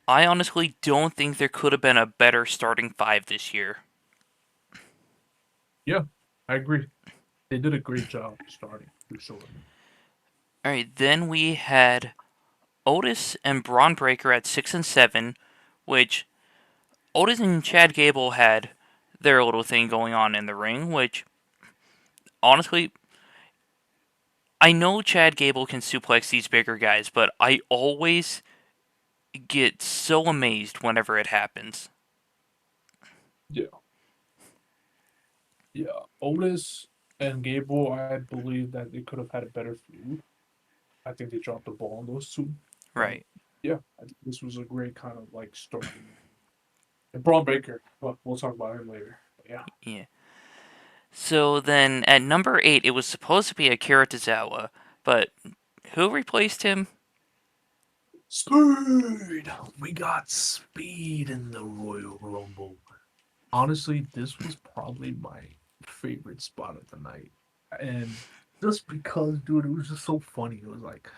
I honestly don't think there could have been a better starting five this year. Yeah, I agree. They did a great job starting for sure. Alright, then we had Otis and Braun Breaker at 6 and 7, which Otis and Chad Gable had their little thing going on in the ring, which honestly, I know Chad Gable can suplex these bigger guys, but I always get so amazed whenever it happens. Yeah, yeah. Otis and Gable, I believe that they could have had a better feud. I think they dropped the ball on those two. But Right. yeah, I think this was a great kind of like starting. And Braun Baker, well, we'll talk about him later. But yeah. Yeah. So then at number 8, it was supposed to be Akira Tozawa, but who replaced him? Speed! We got speed in the Royal Rumble. Honestly, this was probably my favorite spot of the night. And just because, dude, it was just so funny. It was like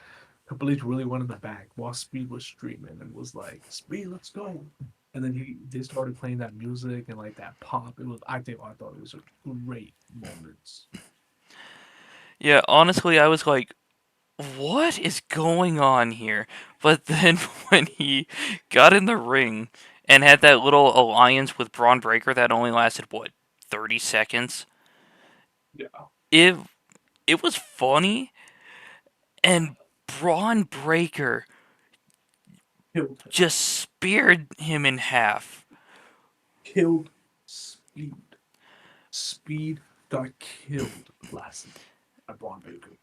Triple H really went in the back while Speed was streaming and was like, Speed, let's go. And then they started playing that music and like that pop. It was I thought it was a great moment. Yeah, honestly, I was like, what is going on here? But then when he got in the ring and had that little alliance with Braun Breaker that only lasted, what, 30 seconds? Yeah. It, it was funny, and Braun Breaker Killed him. just speared him in half. Killed Speed. Speed got killed last night by Braun Baker.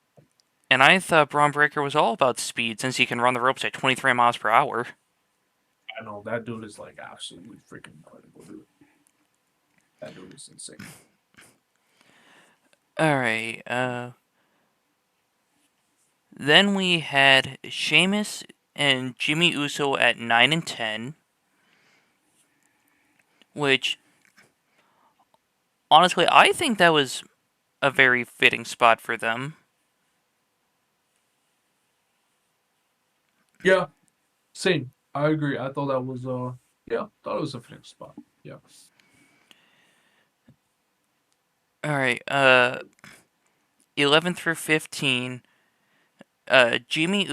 And I thought Braun Breaker was all about speed since he can run the ropes at 23 miles per hour. I know that dude is like absolutely freaking incredible, dude. That dude is insane. Alright, then we had Sheamus and Jimmy Uso at 9 and 10, which honestly, I think that was a very fitting spot for them. Yeah, same. I agree. I thought that was yeah, thought it was a fitting spot. Yeah. All right, 11 through 15, Jimmy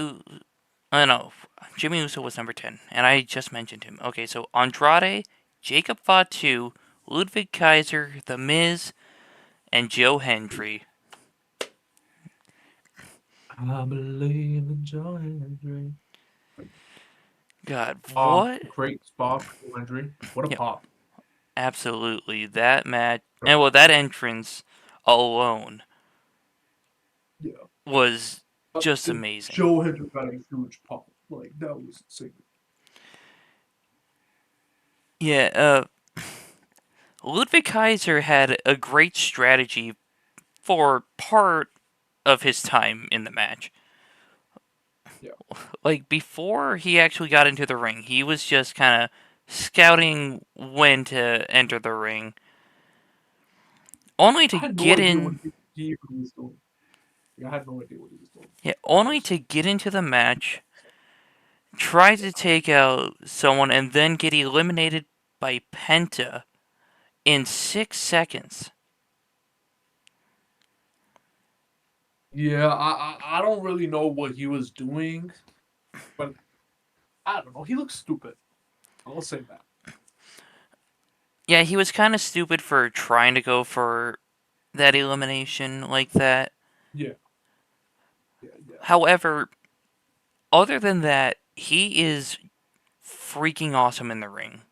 no, Jimmy Uso was number 10, and I just mentioned him. Okay, so Andrade, Jacob Fatu, Ludwig Kaiser, The Miz, and Joe Hendry. I believe in joy and dream. God, what? Great spot for Landry. What a Yeah, pop. absolutely. That match, and well, that entrance alone Yeah. was just The amazing. Joe Hendry got a huge pop. Like that was insane. Yeah, Ludwig Kaiser had a great strategy for part of his time in the match. Yeah. Like, before he actually got into the ring, he was just kind of scouting when to enter the ring, only I to had no get idea what in. he was doing. I had no idea what he was doing. Yeah, only to Honestly. get into the match, try to take out someone, and then get eliminated by Penta in 6 seconds. Yeah, I don't really know what he was doing, but I don't know. He looks stupid. I'll say that. Yeah, he was kind of stupid for trying to go for that elimination like that. Yeah, yeah, yeah. However, other than that, he is freaking awesome in the ring.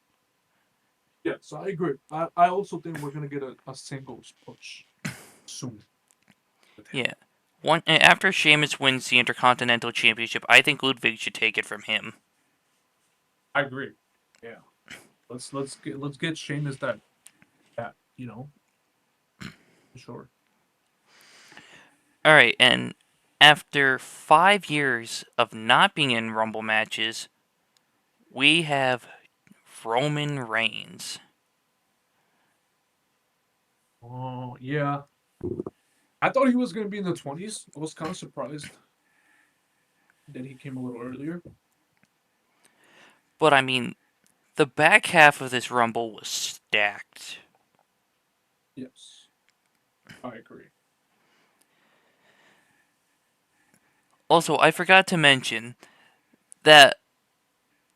Yes, I agree. I also think we're gonna get a singles push soon with him. Yeah. After Sheamus wins the Intercontinental Championship, I think Ludwig should take it from him. I agree. Yeah. Let's get Sheamus that for sure. All right, and after 5 years of not being in Rumble matches, we have Roman Reigns. Oh yeah. I thought he was gonna be in the 20s. I was kind of surprised that he came a little earlier. But I mean, the back half of this Rumble was stacked. Yes, I agree. Also, I forgot to mention that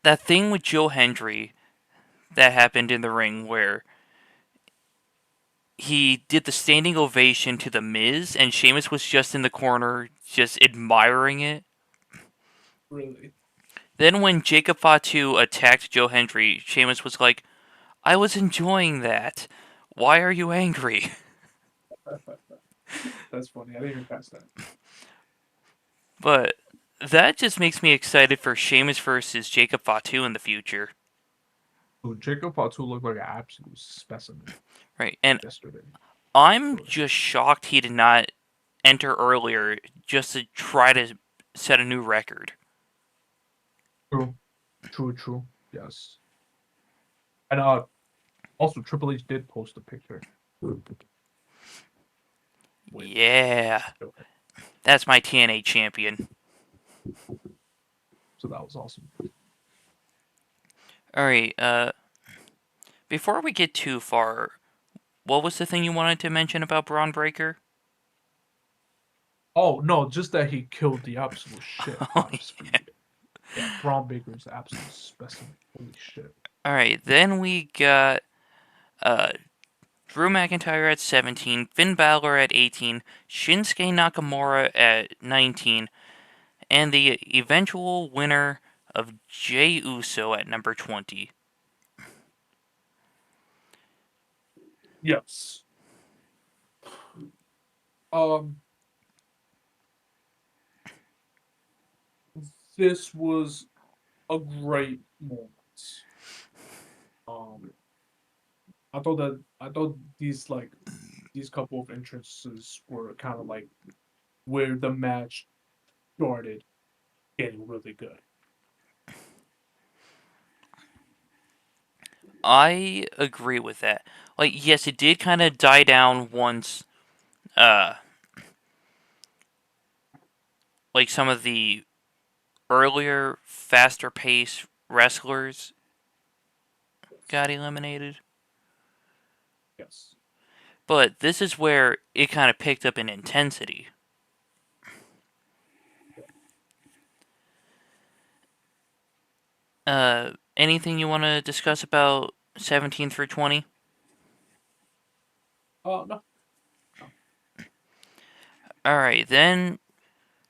that thing with Joe Hendry that happened in the ring where he did the standing ovation to the Miz and Sheamus was just in the corner just admiring it. Really. Then when Jacob Fatu attacked Joe Hendry, Sheamus was like, "I was enjoying that. Why are you angry?" That's funny. I didn't even catch that. But that just makes me excited for Sheamus versus Jacob Fatu in the future. So Jacob Fatu looked like an absolute specimen Right. And yesterday. I'm just shocked he did not enter earlier just to try to set a new record. True, true. Yes. And also Triple H did post a picture with Yeah. Joker. That's my TNA champion. So that was awesome. Alright, before we get too far, what was the thing you wanted to mention about Braun Breaker? Oh no, just that he killed the absolute shit Oh, out of Speed. Yeah, Braun Baker's absolute specimen. Holy shit. Alright, then we got uh, Drew McIntyre at 17, Finn Balor at 18, Shinsuke Nakamura at 19, and the eventual winner of Jey Uso at number 20. Yes. Um, this was a great moment. Um, I thought these couple of entrances were kind of like where the match started getting really good. I agree with that. Like, yes, it did kind of die down once, uh, like some of the earlier, faster paced wrestlers got eliminated. Yes. But this is where it kind of picked up in intensity. Anything you want to discuss about 17 through 20? Oh no. Alright, then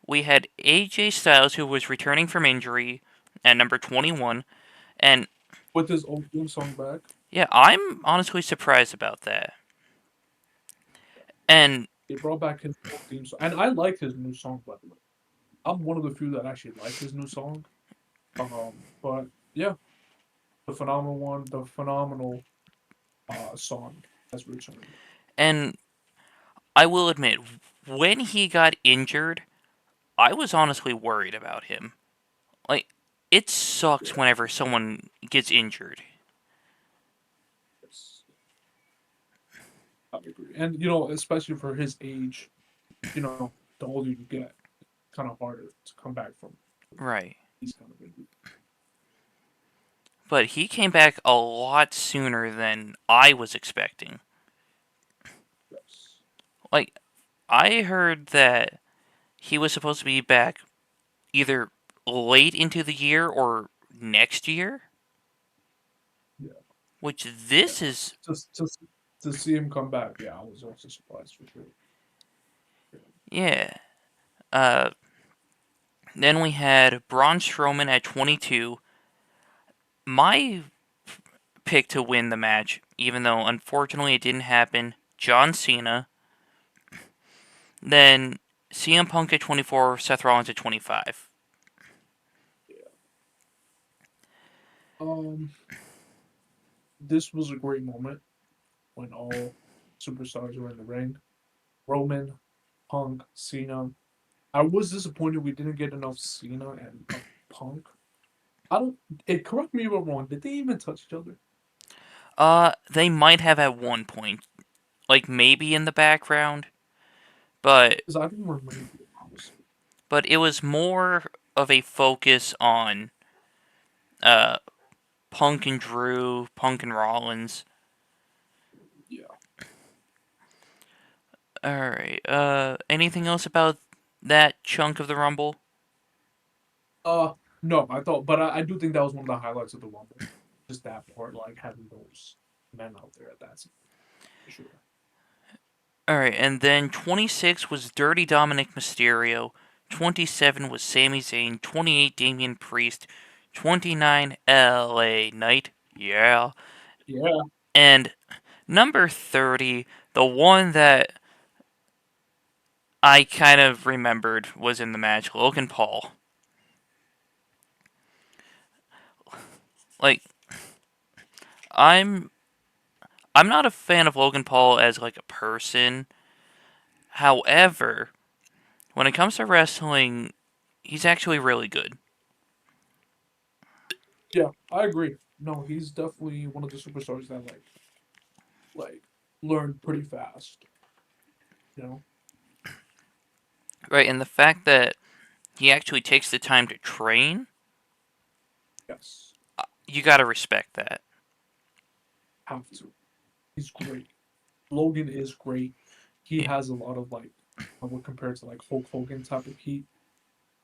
we had AJ Styles, who was returning from injury at number 21. And With his old theme song back. yeah, I'm honestly surprised about that. And He brought back his old theme song, and I like his new song. By the way, I'm one of the few that actually like his new song. But yeah, the phenomenal song has returned. and I will admit, when he got injured, I was honestly worried about him. Like, it sucks Yeah, whenever someone gets injured. yes, I agree. And especially for his age, the older you get, kind of harder to come back from Right. these kind of injuries. But he came back a lot sooner than I was expecting. Yes. Like, I heard that he was supposed to be back either late into the year or next year. Yeah. Which Yeah. this is, To see him come back, yeah, I was also surprised for sure. Yeah. yeah. Uh, then we had Braun Strowman at 22. My picked to win the match, even though unfortunately it didn't happen. John Cena. Then CM Punk at 24, Seth Rollins at 25. Um, this was a great moment when all superstars were in the ring. Roman, Punk, Cena. I was disappointed we didn't get enough Cena and Punk. I don't. It correct me if I'm wrong. Did they even touch each other? They might have at one point, like maybe in the background, but Because I don't remember honestly. it was more of a focus on uh Punk and Drew, Punk and Rollins. Yeah. All right. Anything else about that chunk of the Rumble? No, I thought, but I do think that was one of the highlights of the Rumble. Just that part, like having those men out there. That's for sure. All right, and then 26 was Dirty Dominic Mysterio. 27 was Sami Zayn. 28 Damian Priest. 29 LA Knight. Yeah. Yeah. And number 30, the one that I kind of remembered was in the match, Logan Paul. Like I'm I'm not a fan of Logan Paul as like a person. However, when it comes to wrestling, he's actually really good. Yeah, I agree. No, he's definitely one of the superstars that like learned pretty fast. You know. Right, and the fact that he actually takes the time to train, Yes. you gotta respect that. Have to. He's great. Logan is great. He Yeah. has a lot of like, I would compare it to like Hulk Hogan type of heat,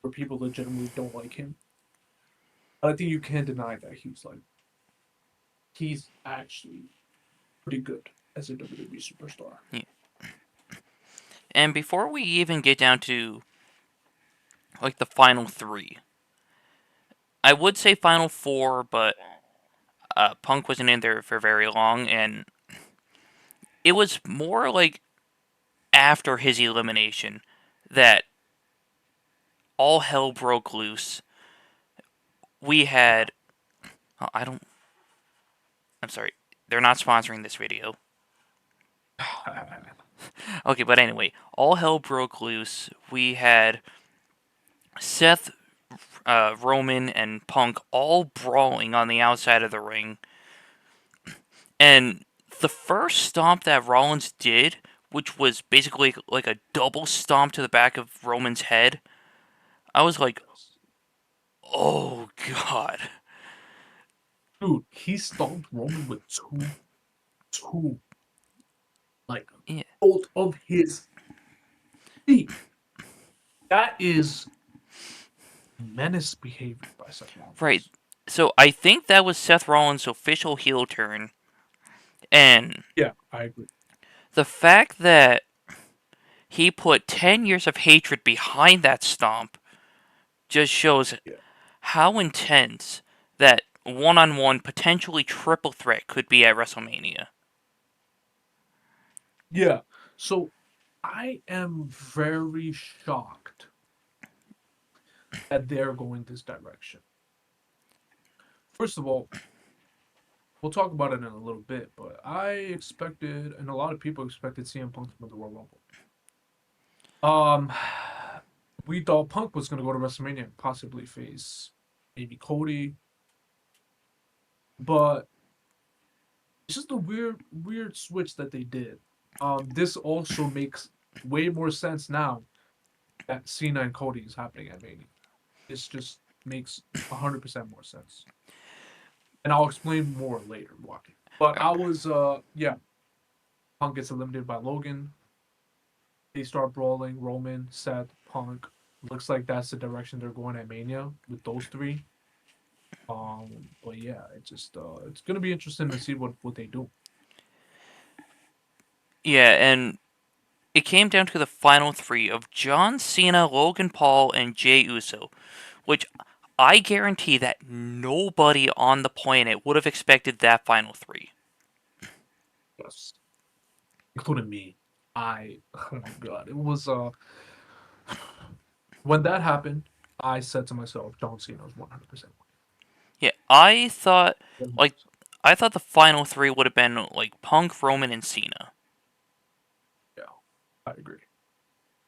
where people legitimately don't like him. But I think you can't deny that he's actually pretty good as a WWE superstar. Yeah. And before we even get down to like the final three, I would say final four, but Punk wasn't in there for very long, and it was more like after his elimination that all hell broke loose. We had, oh, I don't, I'm sorry, they're not sponsoring this video. Okay, but anyway, all hell broke loose. We had Seth, Roman, and Punk all brawling on the outside of the ring. And the first stomp that Rollins did, which was basically like a double stomp to the back of Roman's head, I was like, oh god. Dude, he stomped Roman with two, like, Yeah, both of his feet. That is menace behavior by Seth right. Rollins. So I think that was Seth Rollins' official heel turn. And Yeah, I agree. the fact that he put 10 years of hatred behind that stomp just shows Yeah. how intense that one on one potentially triple threat could be at WrestleMania. Yeah. So I am very shocked that they're going this direction. First of all, we'll talk about it in a little bit, but I expected, and a lot of people expected CM Punk to win the Royal Rumble. Um, we thought Punk was going to go to WrestleMania and possibly face maybe Cody, but it's just a weird switch that they did. This also makes way more sense now that Cena and Cody is happening at Mania. This just makes 100% more sense, and I'll explain more later why. But I was yeah, Punk gets eliminated by Logan. They start brawling. Roman, Seth, Punk. Looks like that's the direction they're going at Mania with those three. But yeah, it's gonna be interesting to see what they do. Yeah, and it came down to the final three of John Cena, Logan Paul, and Jey Uso, which I guarantee that nobody on the planet would have expected that final three. Yes, including me. Oh my god, it was when that happened, I said to myself, John Cena's 100%. Yeah, I thought like 100%. I thought the final three would have been like Punk, Roman, and Cena. Yeah, I agree.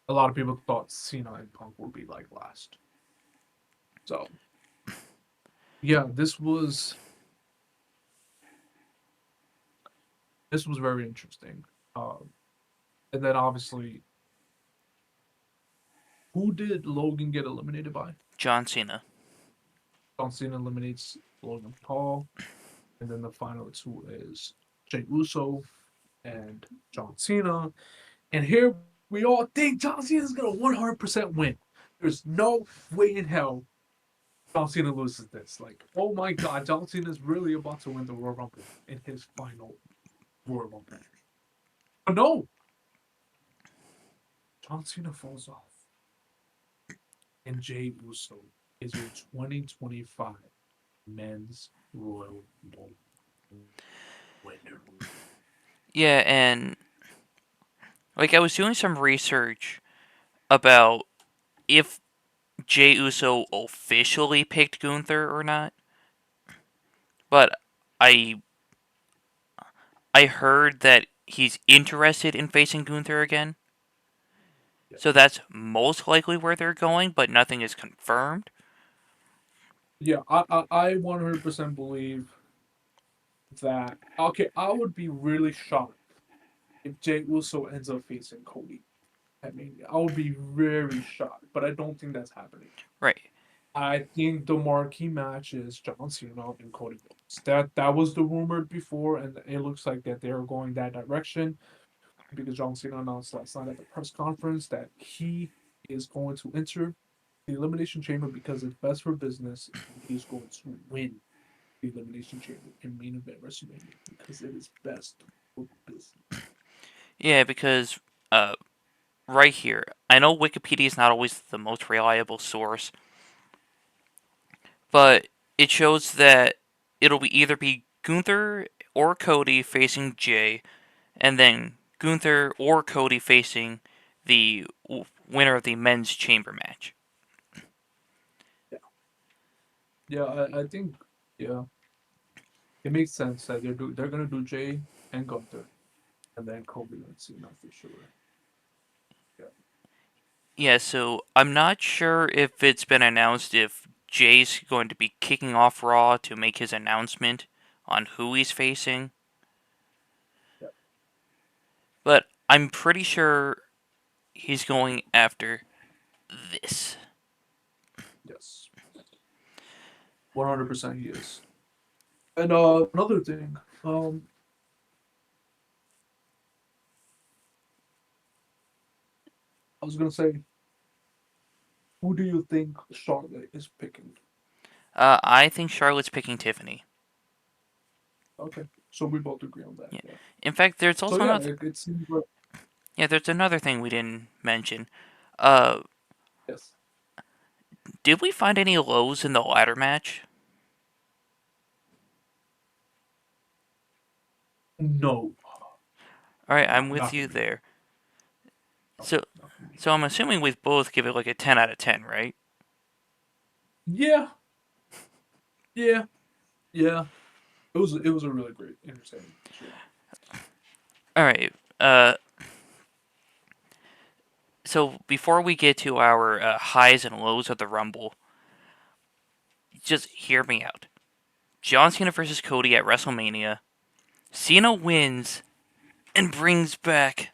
A lot of people thought Cena and Punk would be like last. So yeah, this was very interesting. And then obviously, who did Logan get eliminated by? John Cena. John Cena eliminates Logan Paul, and then the final two is Jey Uso and John Cena. And here we all think John Cena is gonna 100% win. There's no way in hell John Cena loses this. Like, oh my god, John Cena is really about to win the Royal Rumble in his final Royal Rumble. But no, John Cena falls off, and Jey Uso is your 2025 Men's Royal Rumble winner. Yeah, and like I was doing some research about if Jey Uso officially picked Gunther or not, but I I heard that he's interested in facing Gunther again. Yeah, So that's most likely where they're going, but nothing is confirmed. yeah, I 100% believe that. Okay, I would be really shocked if Jey Uso ends up facing Cody. I mean, I would be very shocked, but I don't think that's happening. Right. I think the marquee match is John Cena and Cody Rhodes. That was the rumored before, and it looks like that they're going that direction because John Cena announced last night at the press conference that he is going to enter the Elimination Chamber because it's best for business, and he's going to win the Elimination Chamber in main event WrestleMania because it is best for business. Yeah, because uh, right here, I know Wikipedia is not always the most reliable source, but it shows that it'll be either be Gunther or Cody facing Jay, and then Gunther or Cody facing the winner of the men's chamber match. Yeah, yeah, I think yeah, it makes sense that they're gonna do Jay and Gunther, and then Kobe and Cena for sure. Yeah, Yeah, so I'm not sure if it's been announced if Jay's going to be kicking off Raw to make his announcement on who he's facing, yeah, but I'm pretty sure he's going after this. yes, 100% he is. And another thing, I was gonna say, who do you think Charlotte is picking? I think Charlotte's picking Tiffany. Okay, so we both agree on that. Yeah. Yeah. In fact, there's So also yeah, another. it seems like Yeah, there's another thing we didn't mention. Uh, yes. did we find any lows in the ladder match? No, All right, I'm not with not for you me. there. No, So, not for me. so I'm assuming we both give it like a 10 out of 10, right? Yeah, yeah, yeah. It was a really great, entertaining match. Yeah. All right. So before we get to our highs and lows of the Rumble, just hear me out. John Cena versus Cody at WrestleMania. Cena wins and brings back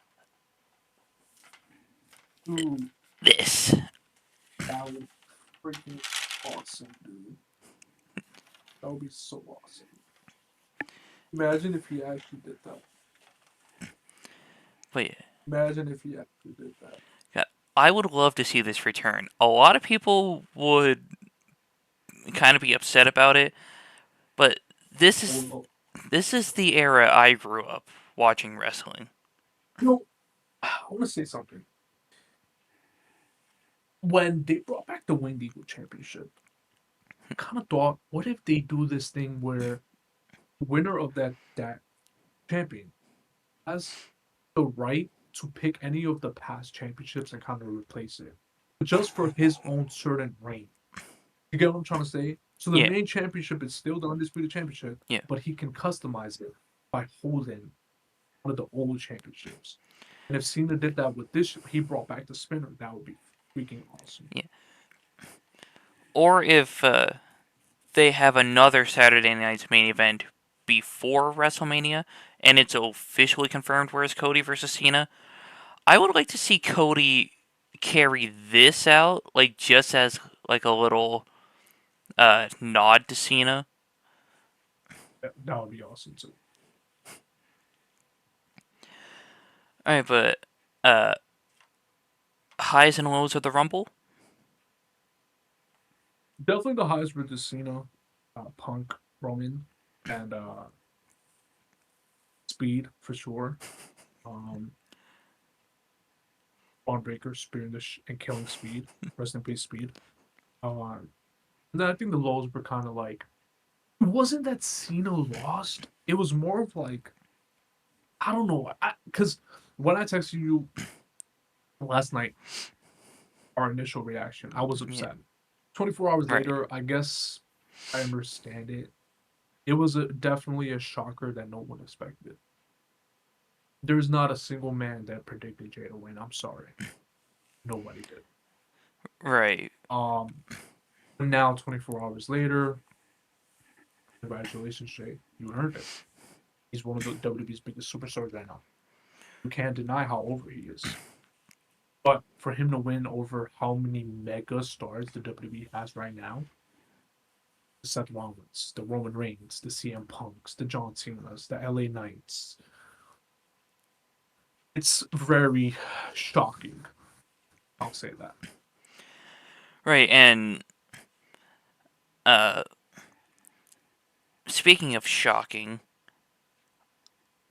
Dude, this. that would freaking awesome, dude. That would be so awesome. Imagine if he actually did that. Wait, Imagine if he actually did that. yeah, I would love to see this return. A lot of people would kind of be upset about it, but this I would is love. this is the era I grew up watching wrestling. I want to say something. When they brought back the Winged Eagle Championship, kind of thought, what if they do this thing where the winner of that champion has the right to pick any of the past championships and kind of replace it, just for his own certain reign. You get what I'm trying to say? So the Yeah, main championship is still the undisputed championship, yeah. but he can customize it by holding one of the old championships. And if Cena did that with this, he brought back the spinner. That would be freaking awesome. Yeah. Or if they have another Saturday night's main event before WrestleMania and it's officially confirmed where it's Cody versus Cena, I would like to see Cody carry this out, like just as like a little nod to Cena. That would be awesome too. All right, but uh, highs and lows of the Rumble. Definitely the highest were the Cena, Punk, Roman, and Speed for sure. Um, Braun Breaker spearing and killing Speed. Rest in peace, Speed. Uh, and then I think the lows were kind of like, it wasn't that Cena lost. It was more of like, I don't know, because when I texted you last night, our initial reaction, I was Yeah, upset. 24 hours right. later, I guess I understand it. It was definitely a shocker that no one expected. There's not a single man that predicted Jay to win. I'm sorry, nobody did. Right. Um, now 24 hours later, congratulations, Jay. You earned it. He's one of the WWE's biggest superstars right now. You can't deny how over he is. But for him to win over how many mega stars the WWE has right now, the Seth Rollins, the Roman Reigns, the CM Punks, the John Cena's, the LA Knights, it's very shocking. I'll say that. Right, and uh, speaking of shocking,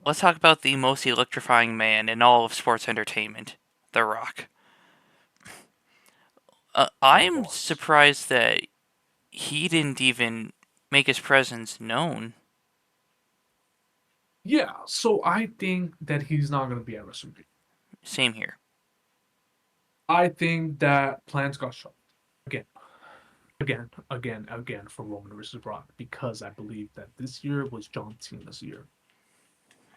let's talk about the most electrifying man in all of sports entertainment, The Rock. My I'm boss. surprised that he didn't even make his presence known. Yeah, so I think that he's not going to be at WrestleMania. Same here. I think that plans got shot again, again for Roman versus Brock because I believe that this year was John Cena's year.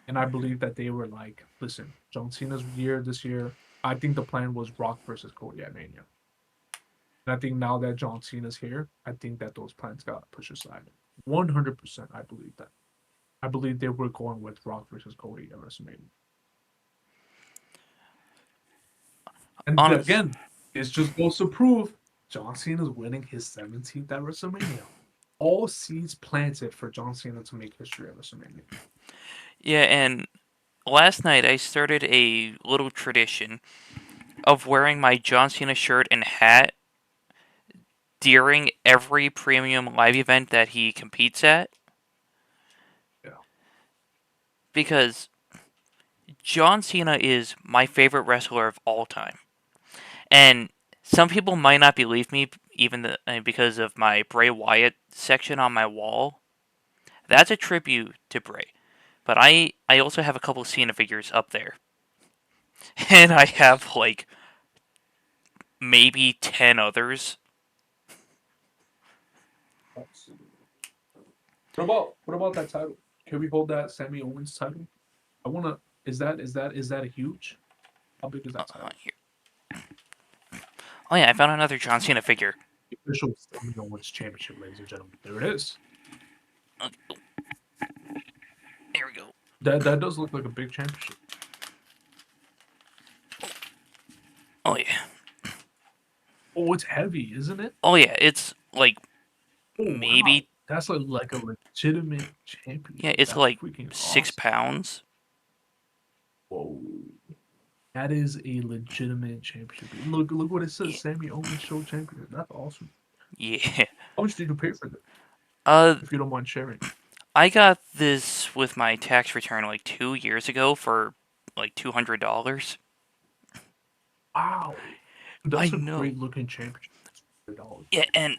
And I believe that they were like, listen, John Cena's year this year. I think the plan was Rock versus Cody at Mania. And I think now that John Cena's here, I think that those plans got pushed aside. 100%, I believe that. I believe they were going with Rock versus Cody at WrestleMania. And Honest, again, this just goes to prove John Cena's winning his 17th at WrestleMania. All seeds planted for John Cena to make history at WrestleMania. yeah, and last night I started a little tradition of wearing my John Cena shirt and hat during every premium live event that he competes at Yeah. because John Cena is my favorite wrestler of all time. And some people might not believe me because of my Bray Wyatt section on my wall. That's a tribute to Bray. But I also have a couple Cena figures up there. And I have like maybe 10 others. What about that title? Can we hold that Sammy Owens title? I wanna. Is that a huge? How big is that title? Here. Oh yeah, I found another John Cena figure. The official Sammy Owens Championship, ladies and gentlemen. There it is. Oh, here we go. That does look like a big championship. Oh yeah. Oh, it's heavy, isn't it? Oh yeah, it's like Oh wow, maybe that's like a legitimate yeah, championship. it's That's like freaking 6 awesome. pounds. Whoa, that is a legitimate championship. Look what it says. Yeah. Sammy Owens Show Champion. That's awesome. Yeah. How much did you pay for that? Uh If you don't mind sharing. I got this with my tax return like 2 years ago for like $200. Wow, I that's a know. great looking championship. $100. Yeah, and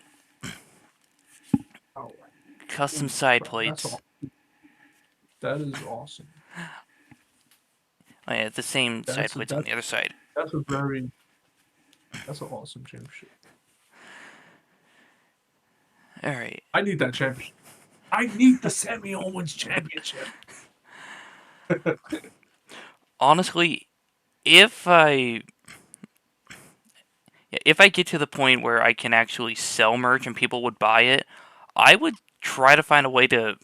custom Holy side crap, that's plates. all. That is awesome. Oh yeah, the same side That's a, plates on that's the other side. that's a very that's an awesome championship. All right. I need that championship. I need the Sammy Owens championship. Honestly, if I if I get to the point where I can actually sell merch and people would buy it, I would try to find a way to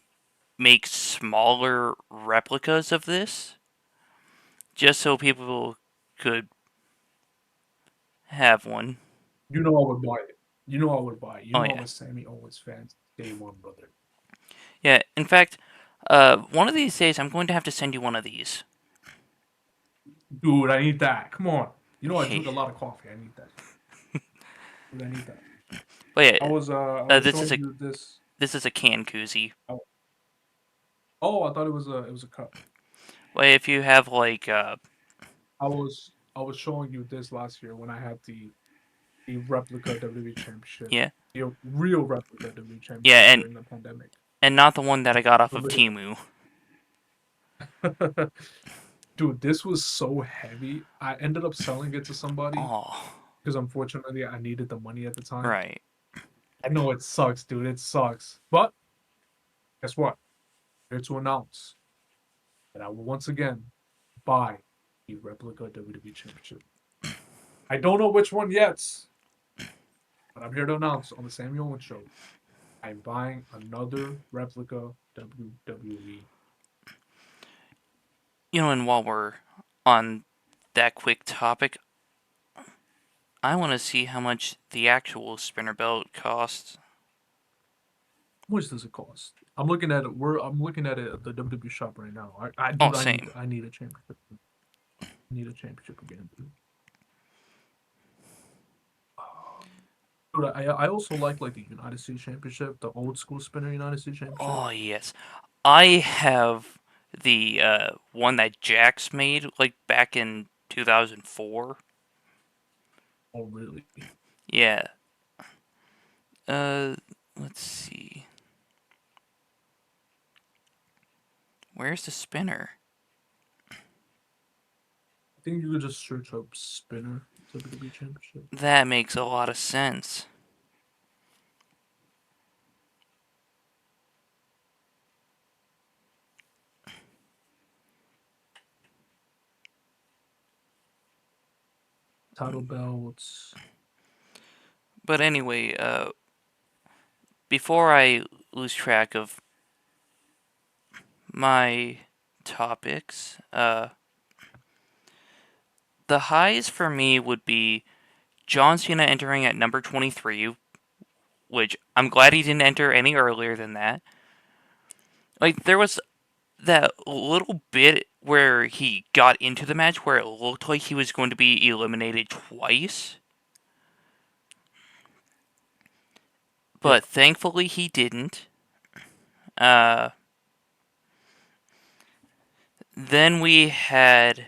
make smaller replicas of this, just so people could have one. You know I would buy it. You know I would buy it. You Oh know yeah, I'm a Sammy Owens fan. Day one, brother. yeah. In fact, one of these days I'm going to have to send you one of these. Dude, I need that. Come on. You know I Hey, drink a lot of coffee. I need that. Dude, I need that. but I yeah, was uh I was this is showing a you this. can koozie. Oh, oh, I thought it was a cup. Well, if you have like I was showing you this last year when I had the replica WWE championship. yeah, The real replica WWE yeah, championship during the pandemic. and not the one that I got off of Literally. Timu. Dude, this was so heavy. I ended up selling it to somebody Oh, because unfortunately I needed the money at the time. right. I know it sucks, dude. It sucks. But guess what? Here to announce that I will once again buy the replica WWE Championship. I don't know which one yet, but I'm here to announce on the Samuel Owens Show. I'm buying another replica WWE. You know, and while we're on that quick topic, I want to see how much the actual spinner belt costs. How much does it cost? I'm looking at it. I'm looking at it at the WWE shop right now. Oh, Dude, same. I need a championship. I need a championship again, dude. Dude, I also like the United States Championship, the old school spinner United States Championship. Oh, yes. I have the one that Jax made, like, back in 2004. Oh, really? Yeah. Uh, let's see. Where's the spinner? I think you could just search up spinner WWE Championship. That makes a lot of sense. Title belts. But anyway, before I lose track of my topics, the highs for me would be John Cena entering at number 23, which I'm glad he didn't enter any earlier than that. Like, there was that little bit where he got into the match where it looked like he was going to be eliminated twice, Yeah, but thankfully he didn't. Uh, then we had,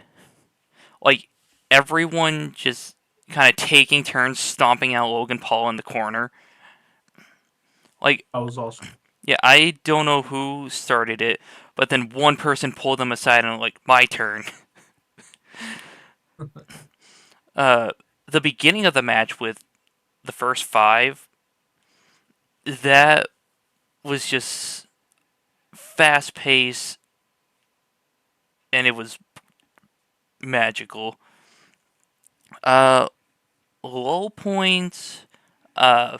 like, everyone just kind of taking turns stomping out Logan Paul in the corner. Like, that was awesome. yeah, I don't know who started it, but then one person pulled them aside and, like, my turn. Uh, the beginning of the match with the first five, that was just fast paced and it was magical. Uh, low points, uh,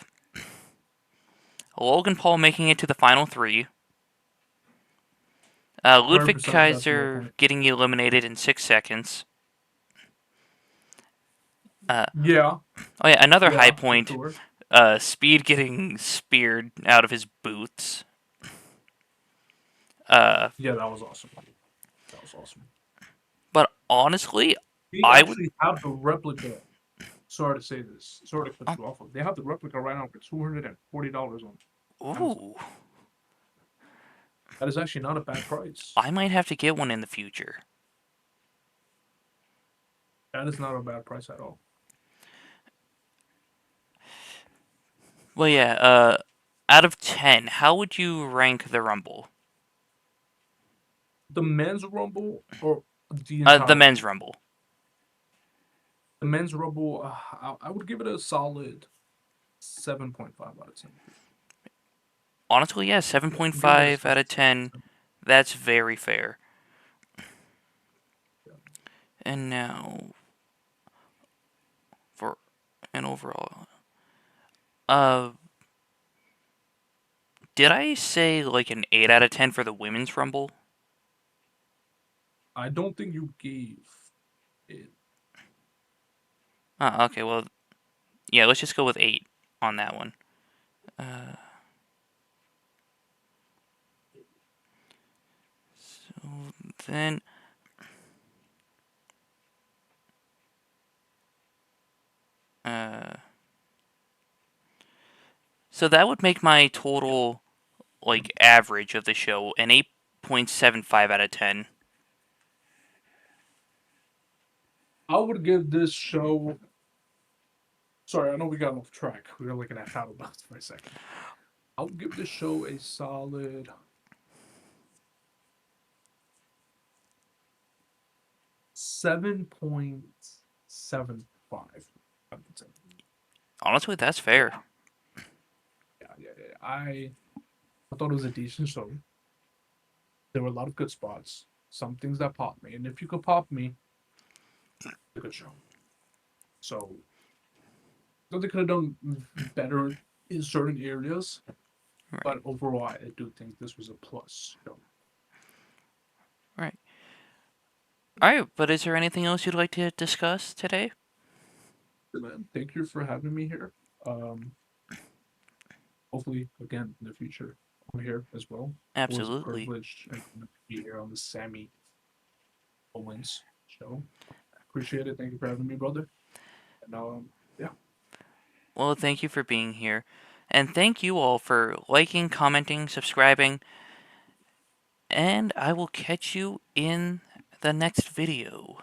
Logan Paul making it to the final three. Ludwig 100% that's a low Kaiser point. getting eliminated in 6 seconds. Uh, Yeah, oh yeah, another high yeah, for point. sure. Speed getting speared out of his boots. Uh, Yeah, that was awesome. That was awesome. but honestly, They I would. actually have the replica. Sorry to say this. Sorry to cut Oh, you off. They have the replica right now for $240 on Amazon. ooh, That is actually not a bad price. I might have to get one in the future. That is not a bad price at all. Well, yeah. Out of 10, how would you rank the Rumble? The men's rumble or the The entire men's rumble? Rumble. The men's rumble, I would give it a solid 7.5 out of 10. Honestly, yeah, Yeah, I'm giving it a 7.5 out solid of 10. 7. That's very fair. Yeah. And now, for an overall. Uh, did I say like an 8 out of 10 for the women's Rumble? I don't think you gave it. Okay, well, yeah, let's just go with 8 on that one. Uh, so then, uh, so that would make my total like average of the show an 8.75 out of 10. I would give this show. Sorry, I know we got off track. We were looking at Shadow Box for a second. I would give this show a solid 7.75 out of 10. Honestly, that's fair. Yeah. I thought it was a decent show. There were a lot of good spots. Some things that popped me, and if you could pop me, a good show. So, I thought they could have done better in certain areas, Right, but overall, I do think this was a plus show. right. Alright, but is there anything else you'd like to discuss today? Man, thank you for having me here. Um, Hopefully, again in the future, I'm here as well. Always a Absolutely. privilege and honor to be here on the Sammy Owens show. Appreciate it. Thank you for having me, brother. And yeah. Well, thank you for being here. And thank you all for liking, commenting, subscribing. And I will catch you in the next video.